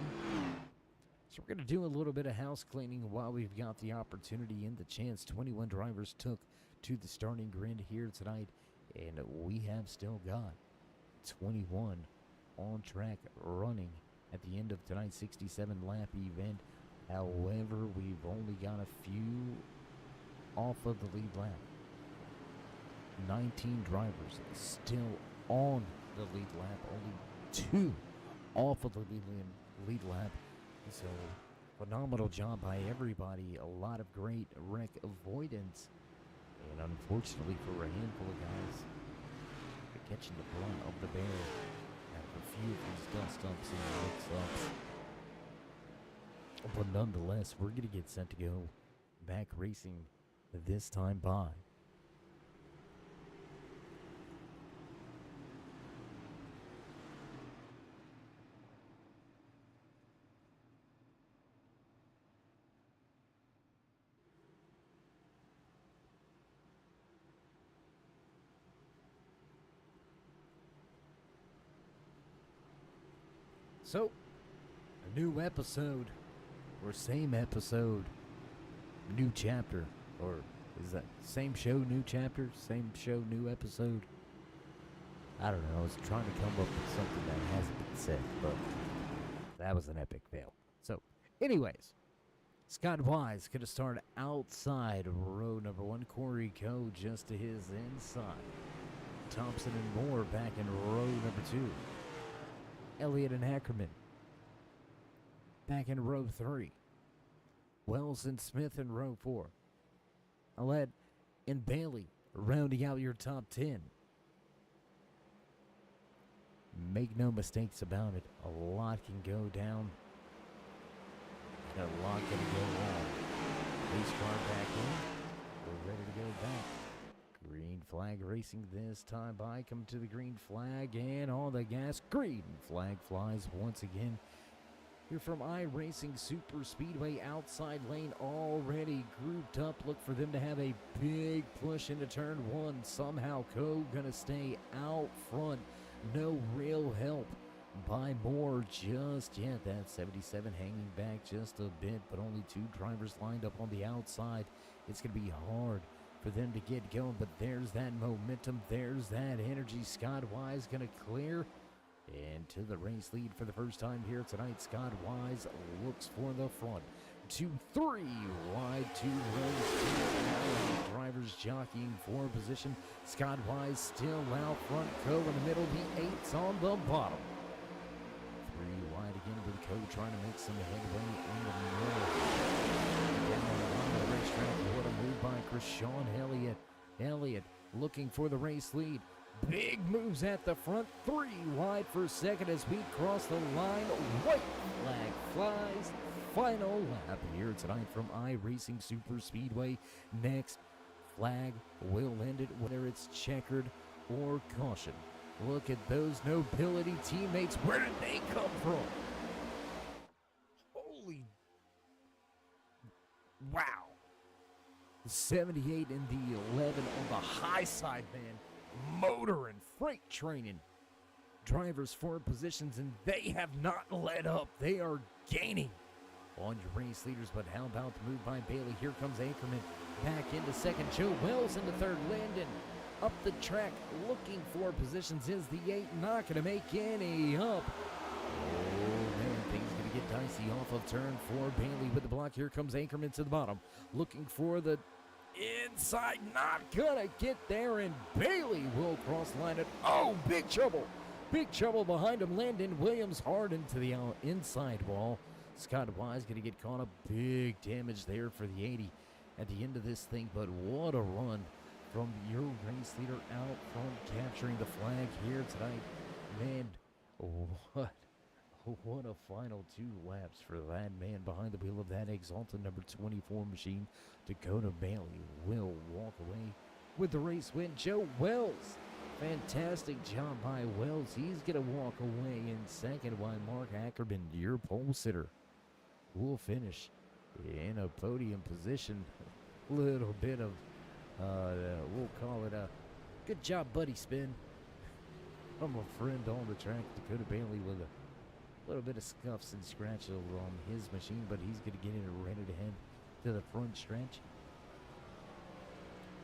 So we're going to do a little bit of house cleaning while we've got the opportunity and the chance. 21 drivers took to the starting grid here tonight, and we have still got 21 on track running at the end of tonight's 67 lap event. However, we've only got a few off of the lead lap. 19 drivers still on the lead lap, only 2 off of the lead lap. So phenomenal job by everybody. A lot of great wreck avoidance, and unfortunately for a handful of guys, catching the brunt of the bear out of a few of these dust-ups and mix-ups. But nonetheless, we're going to get set to go back racing this time by. So, a new episode, or same episode, new chapter, or is that same show, new chapter, same show, new episode? I don't know, I was trying to come up with something that hasn't been said, but that was an epic fail. So, anyways, Scott Wise going to start outside row number 1, Corey Coe just to his inside. Thompson and Moore back in row number 2. Elliott and Ackerman back in row 3. Wells and Smith in row 4. Aled and Bailey rounding out your top 10. Make no mistakes about it. A lot can go down. And a lot can go wrong. Race car back in. We're ready to go back. Green flag racing this time by. Come to the green flag and all the gas. Green flag flies once again. Here from iRacing Super Speedway, outside lane already grouped up. Look for them to have a big push into turn 1. Somehow Coe gonna stay out front. No real help by Moore just yet. That 77 hanging back just a bit, but only 2 drivers lined up on the outside. It's gonna be hard for them to get going, but there's that momentum, there's that energy. Scott Wise gonna clear into the race lead for the first time here tonight. Scott Wise looks for the front. 2, 3 wide, 2 rows. Drivers jockeying for position. Scott Wise still out front. Coe in the middle. The 8's on the bottom. 3 wide again with Coe trying to make some headway in the middle. Down on the racetrack. What a move by Krishawn Elliott. Elliott looking for the race lead. Big moves at the front. 3 wide for second as we cross the line. White flag flies. Final lap here tonight from iRacing Super Speedway. Next flag will end it whether it's checkered or caution. Look at those nobility teammates. Where did they come from? Holy wow. 78 and the 11 on the high side, man. Motor and freight training. Drivers for positions, and they have not let up. They are gaining on your race leaders. But how about the move by Bailey? Here comes Anchorman back into second. Joe Wells into third. Landon up the track looking for positions. Is the 8 not going to make any up? Oh, man, things going to get dicey off of turn 4. Bailey with the block. Here comes Anchorman to the bottom. Looking for the inside. Not going to get there, and Bailey will cross line it. Oh, big trouble. Big trouble behind him. Landon Williams hard into the inside wall. Scott Wise going to get caught up. Big damage there for the 80 at the end of this thing, but what a run from your race leader out front, capturing the flag here tonight. Man, what a final 2 laps for that man behind the wheel of that Exalted number 24 machine. Dakota Bailey will walk away with the race win. Joe Wells, fantastic job by Wells. He's going to walk away in second, while Mark Ackerman, your pole sitter, will finish in a podium position. Little bit of we'll call it a good job, buddy spin from a friend on the track. Dakota Bailey with a little bit of scuffs and scratches on his machine, but he's going to get it ready to head to the front stretch.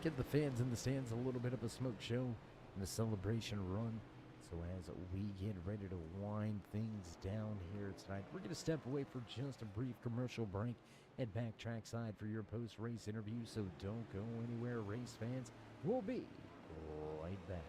Give the fans in the stands a little bit of a smoke show and a celebration run. So as we get ready to wind things down here tonight, we're going to step away for just a brief commercial break. Head back trackside for your post-race interview, so don't go anywhere, race fans. We'll be right back.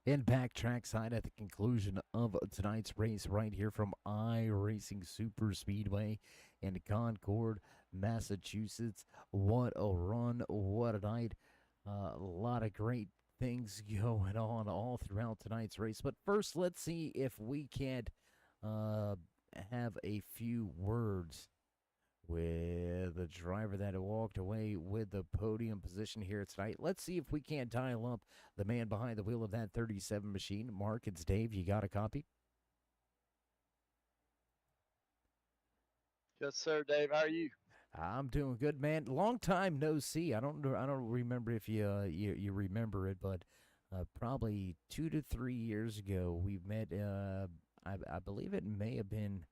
And back trackside at the conclusion of tonight's race right here from iRacing Super Speedway in Concord, Massachusetts. What a run, what a night. A lot of great things going on all throughout tonight's race. But first, let's see if we can't have a few words with the driver that walked away with the podium position here tonight. Let's see if we can't dial up the man behind the wheel of that 37 machine. Mark, it's Dave. You got a copy? Yes, sir, Dave. How are you? I'm doing good, man. Long time no see. I don't remember if you remember it, but probably 2 to 3 years ago we met. I believe it may have been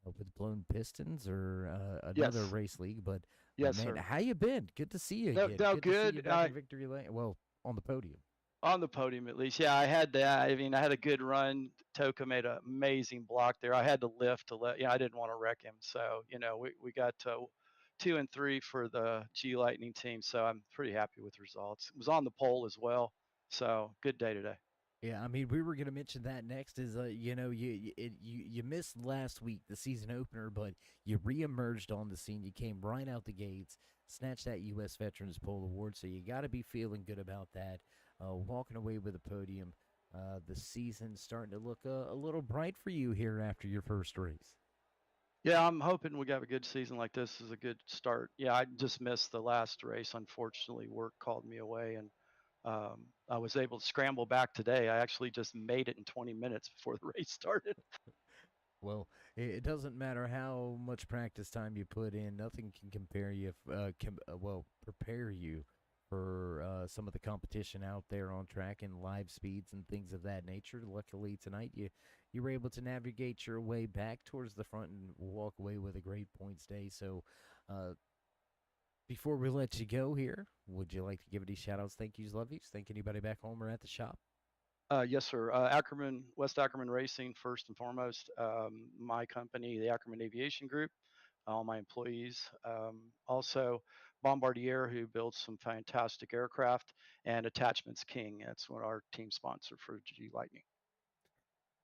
with Blown Pistons or another Yes. race league. But Yes, man, sir. how you been? Good to see you No, again. no, Good to see you good. back in victory lane. Well, on the podium. On the podium at least. Yeah, I had that. I mean, I had a good run. Toka made an amazing block there. I had to lift to let. Yeah, I didn't want to wreck him. So we got 2 and 3 for the G Lightning team. So I'm pretty happy with the results. It was on the pole as well. So good day today. Yeah, I mean, we were gonna mention that next. Is you missed last week, the season opener, but you reemerged on the scene. You came right out the gates, snatched that U.S. Veterans Pole Award. So you got to be feeling good about that. Walking away with a podium. The season starting to look a little bright for you here after your first race. Yeah, I'm hoping we have a good season like this. Is a good start. Yeah, I just missed the last race. Unfortunately, work called me away, and I was able to scramble back today. I actually just made it in 20 minutes before the race started. Well, it doesn't matter how much practice time you put in. Nothing can compare you, prepare you for some of the competition out there on track and live speeds and things of that nature. Luckily tonight, you were able to navigate your way back towards the front and walk away with a great points day. So, uh, before we let you go here, would you like to give any shout outs, thank yous, love yous? Thank anybody back home or at the shop? Yes, sir. Ackerman, West Ackerman Racing, first and foremost. My company, the Ackerman Aviation Group, all my employees. Also, Bombardier, who builds some fantastic aircraft, and Attachments King. That's what our team sponsor for G Lightning.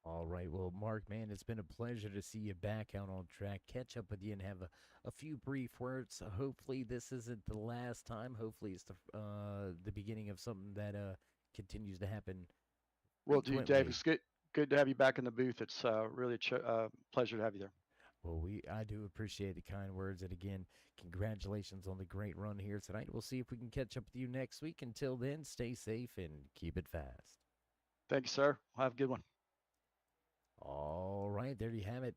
All right. Well, Mark, man, it's been a pleasure to see you back out on track, catch up with you, and have a few brief words. Hopefully, this isn't the last time. Hopefully, it's the beginning of something that continues to happen Will do, Dave. frequently. It's good to have you back in the booth. It's really a pleasure to have you there. Well, I do appreciate the kind words, and again, congratulations on the great run here tonight. We'll see if we can catch up with you next week. Until then, stay safe and keep it fast. Thank you, sir. Have a good one. All right, there you have it.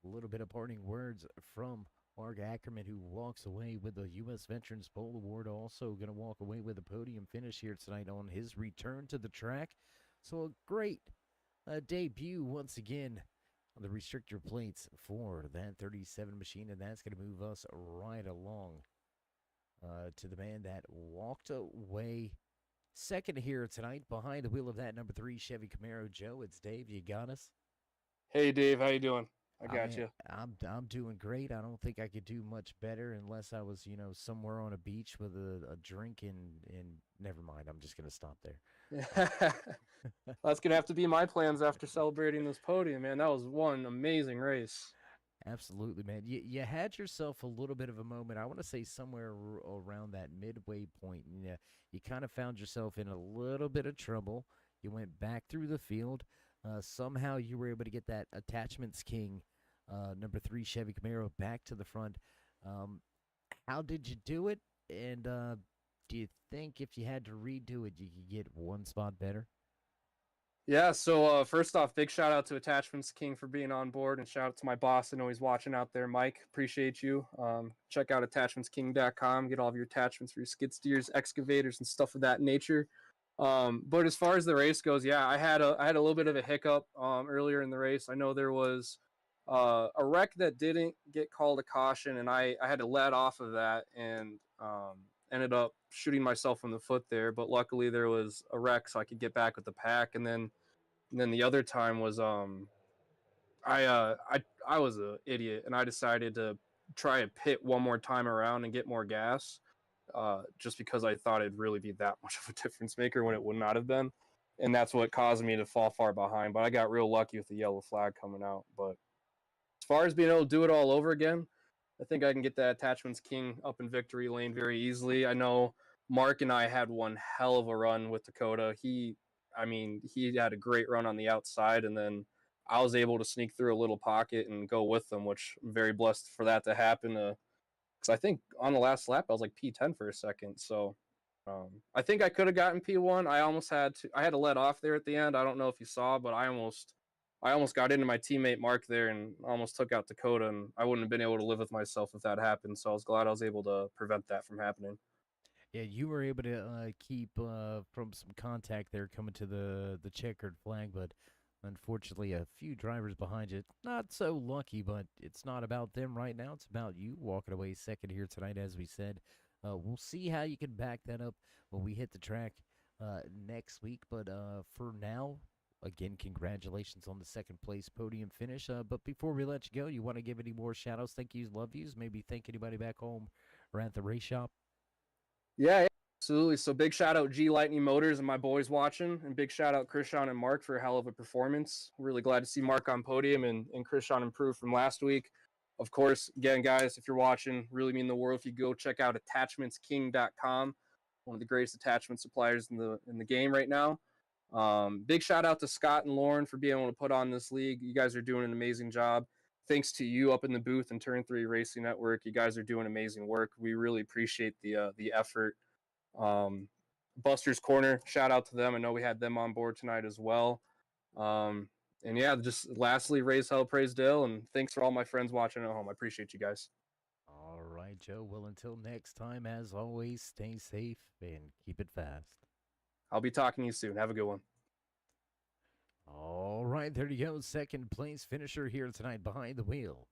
A little bit of parting words from Mark Ackerman, who walks away with the U.S. Veterans Pole Award. Also going to walk away with a podium finish here tonight on his return to the track. So a great debut once again on the restrictor plates for that 37 machine, and that's going to move us right along to the man that walked away second here tonight behind the wheel of that number 3 Chevy Camaro. Joe, it's Dave. You got us? Hey Dave, how you doing? I got I you. I'm doing great. I don't think I could do much better unless I was, somewhere on a beach with a drink and never mind. I'm just gonna stop there. That's gonna have to be my plans after celebrating this podium, man. That was one amazing race. Absolutely, man. You had yourself a little bit of a moment. I want to say somewhere around that midway point. You kind of found yourself in a little bit of trouble. You went back through the field. Somehow you were able to get that Attachments King, number 3 Chevy Camaro back to the front. How did you do it? And do you think if you had to redo it, you could get one spot better? Yeah, so first off, big shout out to Attachments King for being on board, and shout out to my boss. I know he's watching out there, Mike. Appreciate you. Check out attachmentsking.com. Get all of your attachments for your skid steers, excavators, and stuff of that nature. But as far as the race goes, yeah, I had a little bit of a hiccup earlier in the race. I know there was a wreck that didn't get called a caution, and I had to let off of that and ended up shooting myself in the foot there. But luckily there was a wreck, so I could get back with the pack. And then the other time was I was an idiot, and I decided to try and pit one more time around and get more gas, just because I thought it'd really be that much of a difference maker when it would not have been, and that's what caused me to fall far behind. But I got real lucky with the yellow flag coming out. But as far as being able to do it all over again, I think I can get that Attachments King up in victory lane very easily. I know Mark and I had one hell of a run with Dakota. He had a great run on the outside, and then I was able to sneak through a little pocket and go with them, which I'm very blessed for that to happen. Because I think on the last lap I was like P10 for a second, so I think I could have gotten P1. I had to let off there at the end. I don't know if you saw, but I almost got into my teammate Mark there and almost took out Dakota, and I wouldn't have been able to live with myself if that happened. So I was glad I was able to prevent that from happening. Yeah, you were able to keep from some contact there coming to the checkered flag, but unfortunately, a few drivers behind you. Not so lucky, but it's not about them right now. It's about you walking away second here tonight, as we said. We'll see how you can back that up when we hit the track next week. But for now, again, congratulations on the second place podium finish. But before we let you go, you want to give any more shout outs, thank yous, love yous, maybe thank anybody back home or at the race shop? Yeah, absolutely. So big shout out G Lightning Motors and my boys watching, and big shout out Krishan and Mark for a hell of a performance. Really glad to see Mark on podium and Krishan improve from last week. Of course, again, guys, if you're watching, really mean the world if you go check out attachmentsking.com, one of the greatest attachment suppliers in the game right now. Big shout out to Scott and Lauren for being able to put on this league. You guys are doing an amazing job. Thanks to you up in the booth and Turn 3 Racing Network. You guys are doing amazing work. We really appreciate the effort. Buster's Corner, shout out to them. I know we had them on board tonight as well. And yeah, just lastly, raise hell, praise Dale, and thanks for all my friends watching at home. I appreciate you guys. All right, Joe. Well, until next time, as always, stay safe and keep it fast. I'll be talking to you soon. Have a good one. All right, there you go. Second place finisher here tonight behind the wheel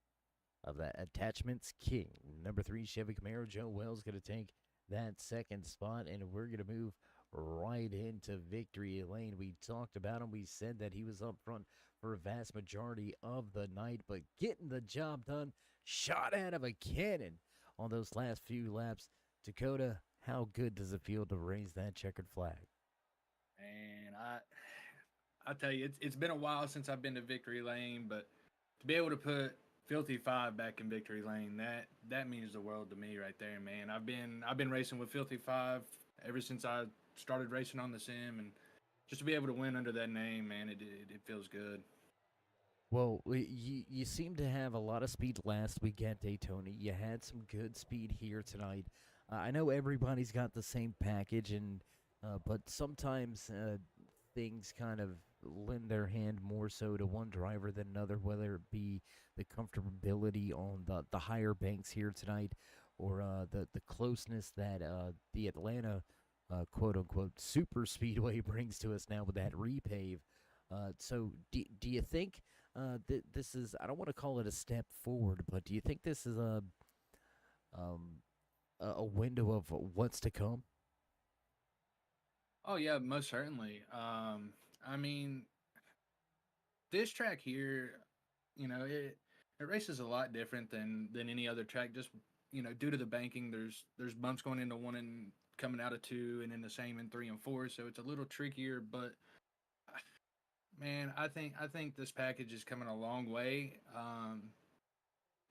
of the Attachments King. Number 3 Chevy Camaro. Joe Wells going to take that second spot, and we're going to move right into victory lane. We talked about him. We said that he was up front for a vast majority of the night, but getting the job done, shot out of a cannon on those last few laps. Dakota, how good does it feel to raise that checkered flag? And I tell you, it's been a while since I've been to victory lane, but to be able to put Filthy 5 back in victory lane, that means the world to me right there, man. I've been racing with Filthy 5 ever since I started racing on the sim, and just to be able to win under that name, man, it feels good. Well, you seem to have a lot of speed last week at Daytona. You had some good speed here tonight. I know everybody's got the same package, and but sometimes things kind of lend their hand more so to one driver than another, whether it be the comfortability on the higher banks here tonight, or the closeness that the Atlanta quote unquote super speedway brings to us now with that repave. So do you think that this is, I don't want to call it a step forward, but do you think this is um, a window of what's to come? Oh yeah, most certainly. I mean, this track here, it races a lot different than any other track. Just due to the banking, there's bumps going into one and coming out of two, and then the same in three and four. So it's a little trickier. But man, I think this package is coming a long way.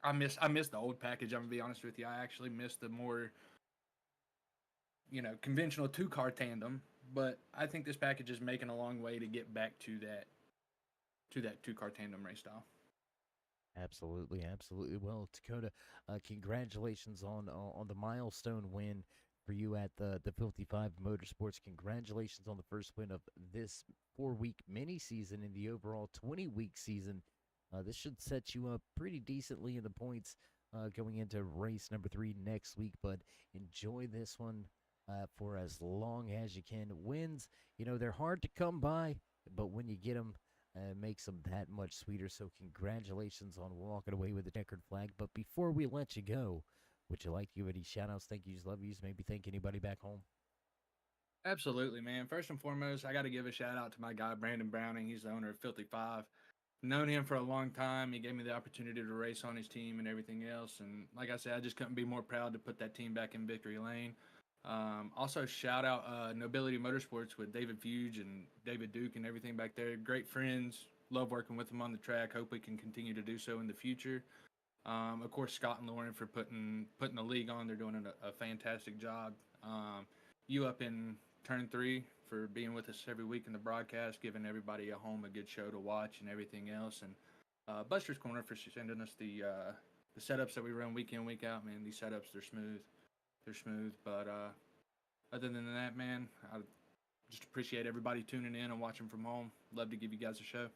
I miss the old package. I'm gonna be honest with you. I actually miss the more conventional two car tandem. But I think this package is making a long way to get back to that two car tandem race style. Absolutely, absolutely. Well, Dakota, congratulations on the milestone win for you at the Filthy Five Motorsports. Congratulations on the first win of this 4-week mini season in the overall 20-week season. This should set you up pretty decently in the points going into race number 3 next week. But enjoy this one for as long as you can. Wins, they're hard to come by, but when you get them, makes them that much sweeter. So congratulations on walking away with the checkered flag. But before we let you go, would you like to give any shout outs, thank yous, love yous, maybe thank anybody back home? Absolutely, man. First and foremost, I got to give a shout out to my guy Brandon Browning. He's the owner of Filthy Five. Known him for a long time. He gave me the opportunity to race on his team and everything else. And like I said, I just couldn't be more proud to put that team back in victory lane. Also, shout out Nobility Motorsports with David Fuge and David Duke and everything back there. Great friends. Love working with them on the track. Hope we can continue to do so in the future. Of course, Scott and Lauren for putting the league on. They're doing a fantastic job. You up in turn 3, for being with us every week in the broadcast, giving everybody at home a good show to watch and everything else. And Buster's Corner for sending us the setups that we run week in, week out. Man, these setups, they're smooth. They're smooth. But other than that, man, I just appreciate everybody tuning in and watching from home. Love to give you guys a show.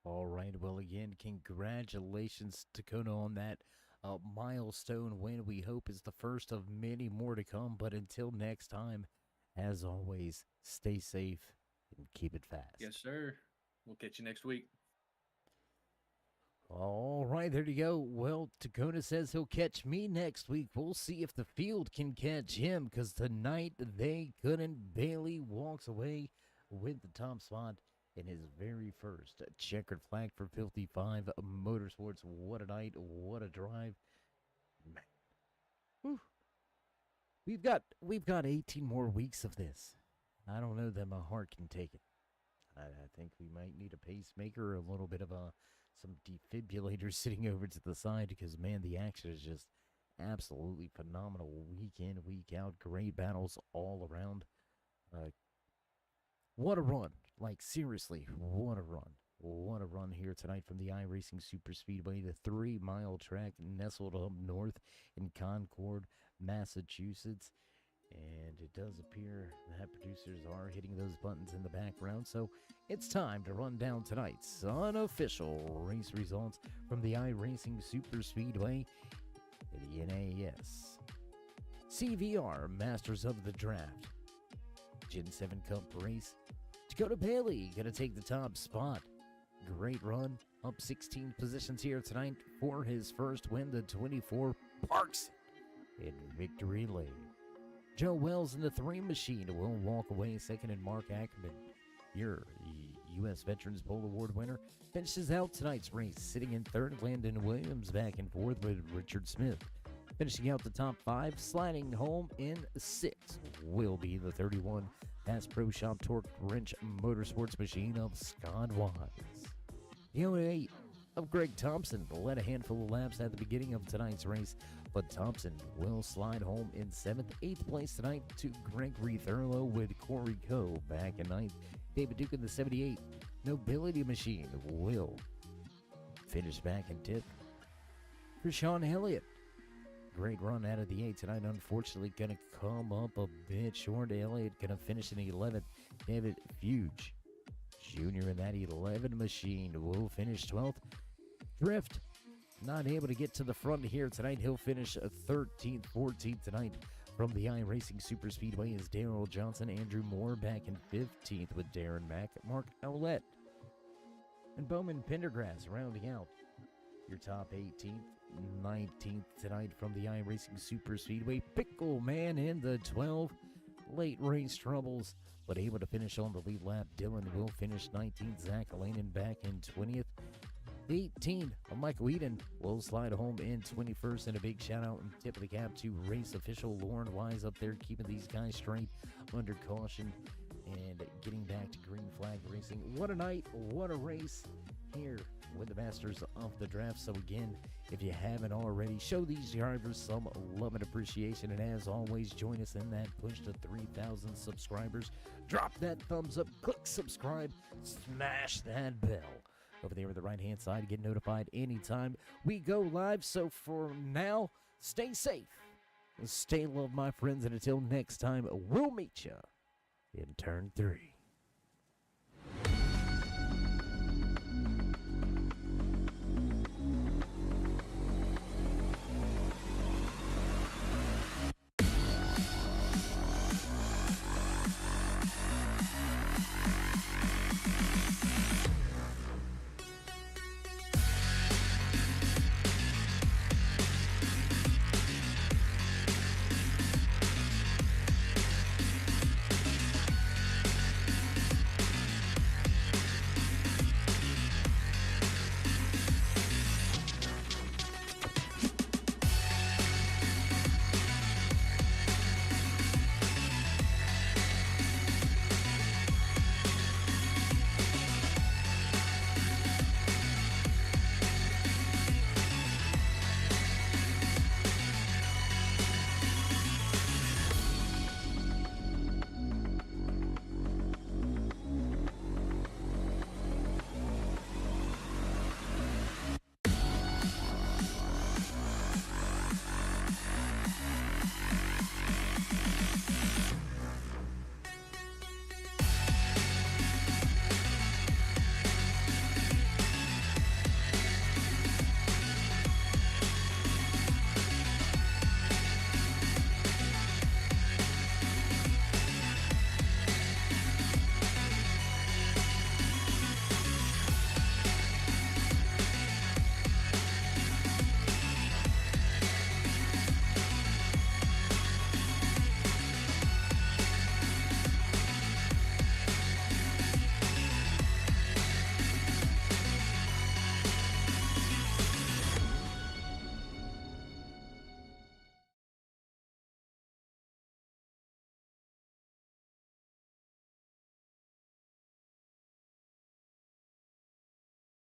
All right. Well, again, congratulations, Takona, on that milestone win. We hope is the first of many more to come. But until next time, as always, stay safe and keep it fast. Yes, sir. We'll catch you next week. All right, there you go. Well, Takona says he'll catch me next week. We'll see if the field can catch him, because tonight they couldn't. Bailey walks away with the top spot in his very first checkered flag for 55 Motorsports. What a night, what a drive. Man. Whew. We've got 18 more weeks of this. I don't know that my heart can take it. I think we might need a pacemaker, a little bit of some defibrillators sitting over to the side, because, man, the action is just absolutely phenomenal. Week in, week out, great battles all around. What a run. Like, seriously, what a run. What a run here tonight from the iRacing Super Speedway, the 3-mile track nestled up north in Concord, Massachusetts. And it does appear that producers are hitting those buttons in the background. So it's time to run down tonight's unofficial race results from the iRacing Super Speedway, the NASCVR Masters of the Draft Gen 7 Cup race. Dakota Bailey going to take the top spot. Great run, up 16 positions here tonight for his first win. The 24 Parks in victory lane. Joe Wells in the 3 machine will walk away second, and Mark Ackerman, your U.S. Veterans Bowl Award winner, finishes out tonight's race, sitting in third. Landon Williams back and forth with Richard Smith. Finishing out the top 5, sliding home in 6, will be the 31 Bass Pro Shop Torque Wrench Motorsports machine of Scott Wise. The 08 of Greg Thompson led a handful of laps at the beginning of tonight's race, but Thompson will slide home in 7th. 8th place tonight to Gregory Thurlow with Corey Coe back in 9th. David Duke in the 78 Nobility Machine will finish back in 10th. For Sean Elliott, great run out of the 8 tonight. Unfortunately, going to come up a bit short. Elliott going to finish in the 11th. David Fuge Jr. in that 11 machine will finish 12th. Drift, not able to get to the front here tonight. He'll finish 13th, 14th tonight. From the iRacing Super Speedway is Daryl Johnson. Andrew Moore back in 15th with Darren Mack. Mark Owlett and Bowman Pendergrass rounding out your top 18th, 19th tonight from the iRacing Super Speedway. Pickle Man in the 12. Late race troubles, but able to finish on the lead lap. Dylan will finish 19th. Zach Alanin back in 20th. 18, Michael Eden will slide home in 21st. And a big shout out and tip of the cap to race official Lauren Wise up there, keeping these guys straight under caution and getting back to green flag racing. What a night, what a race here with the Masters of the Draft. So again, if you haven't already, show these drivers some love and appreciation. And as always, join us in that push to 3,000 subscribers. Drop that thumbs up, click subscribe, smash that bell over there on the right-hand side to get notified anytime we go live. So for now, stay safe, stay love, my friends, and until next time, we'll meet you in turn 3.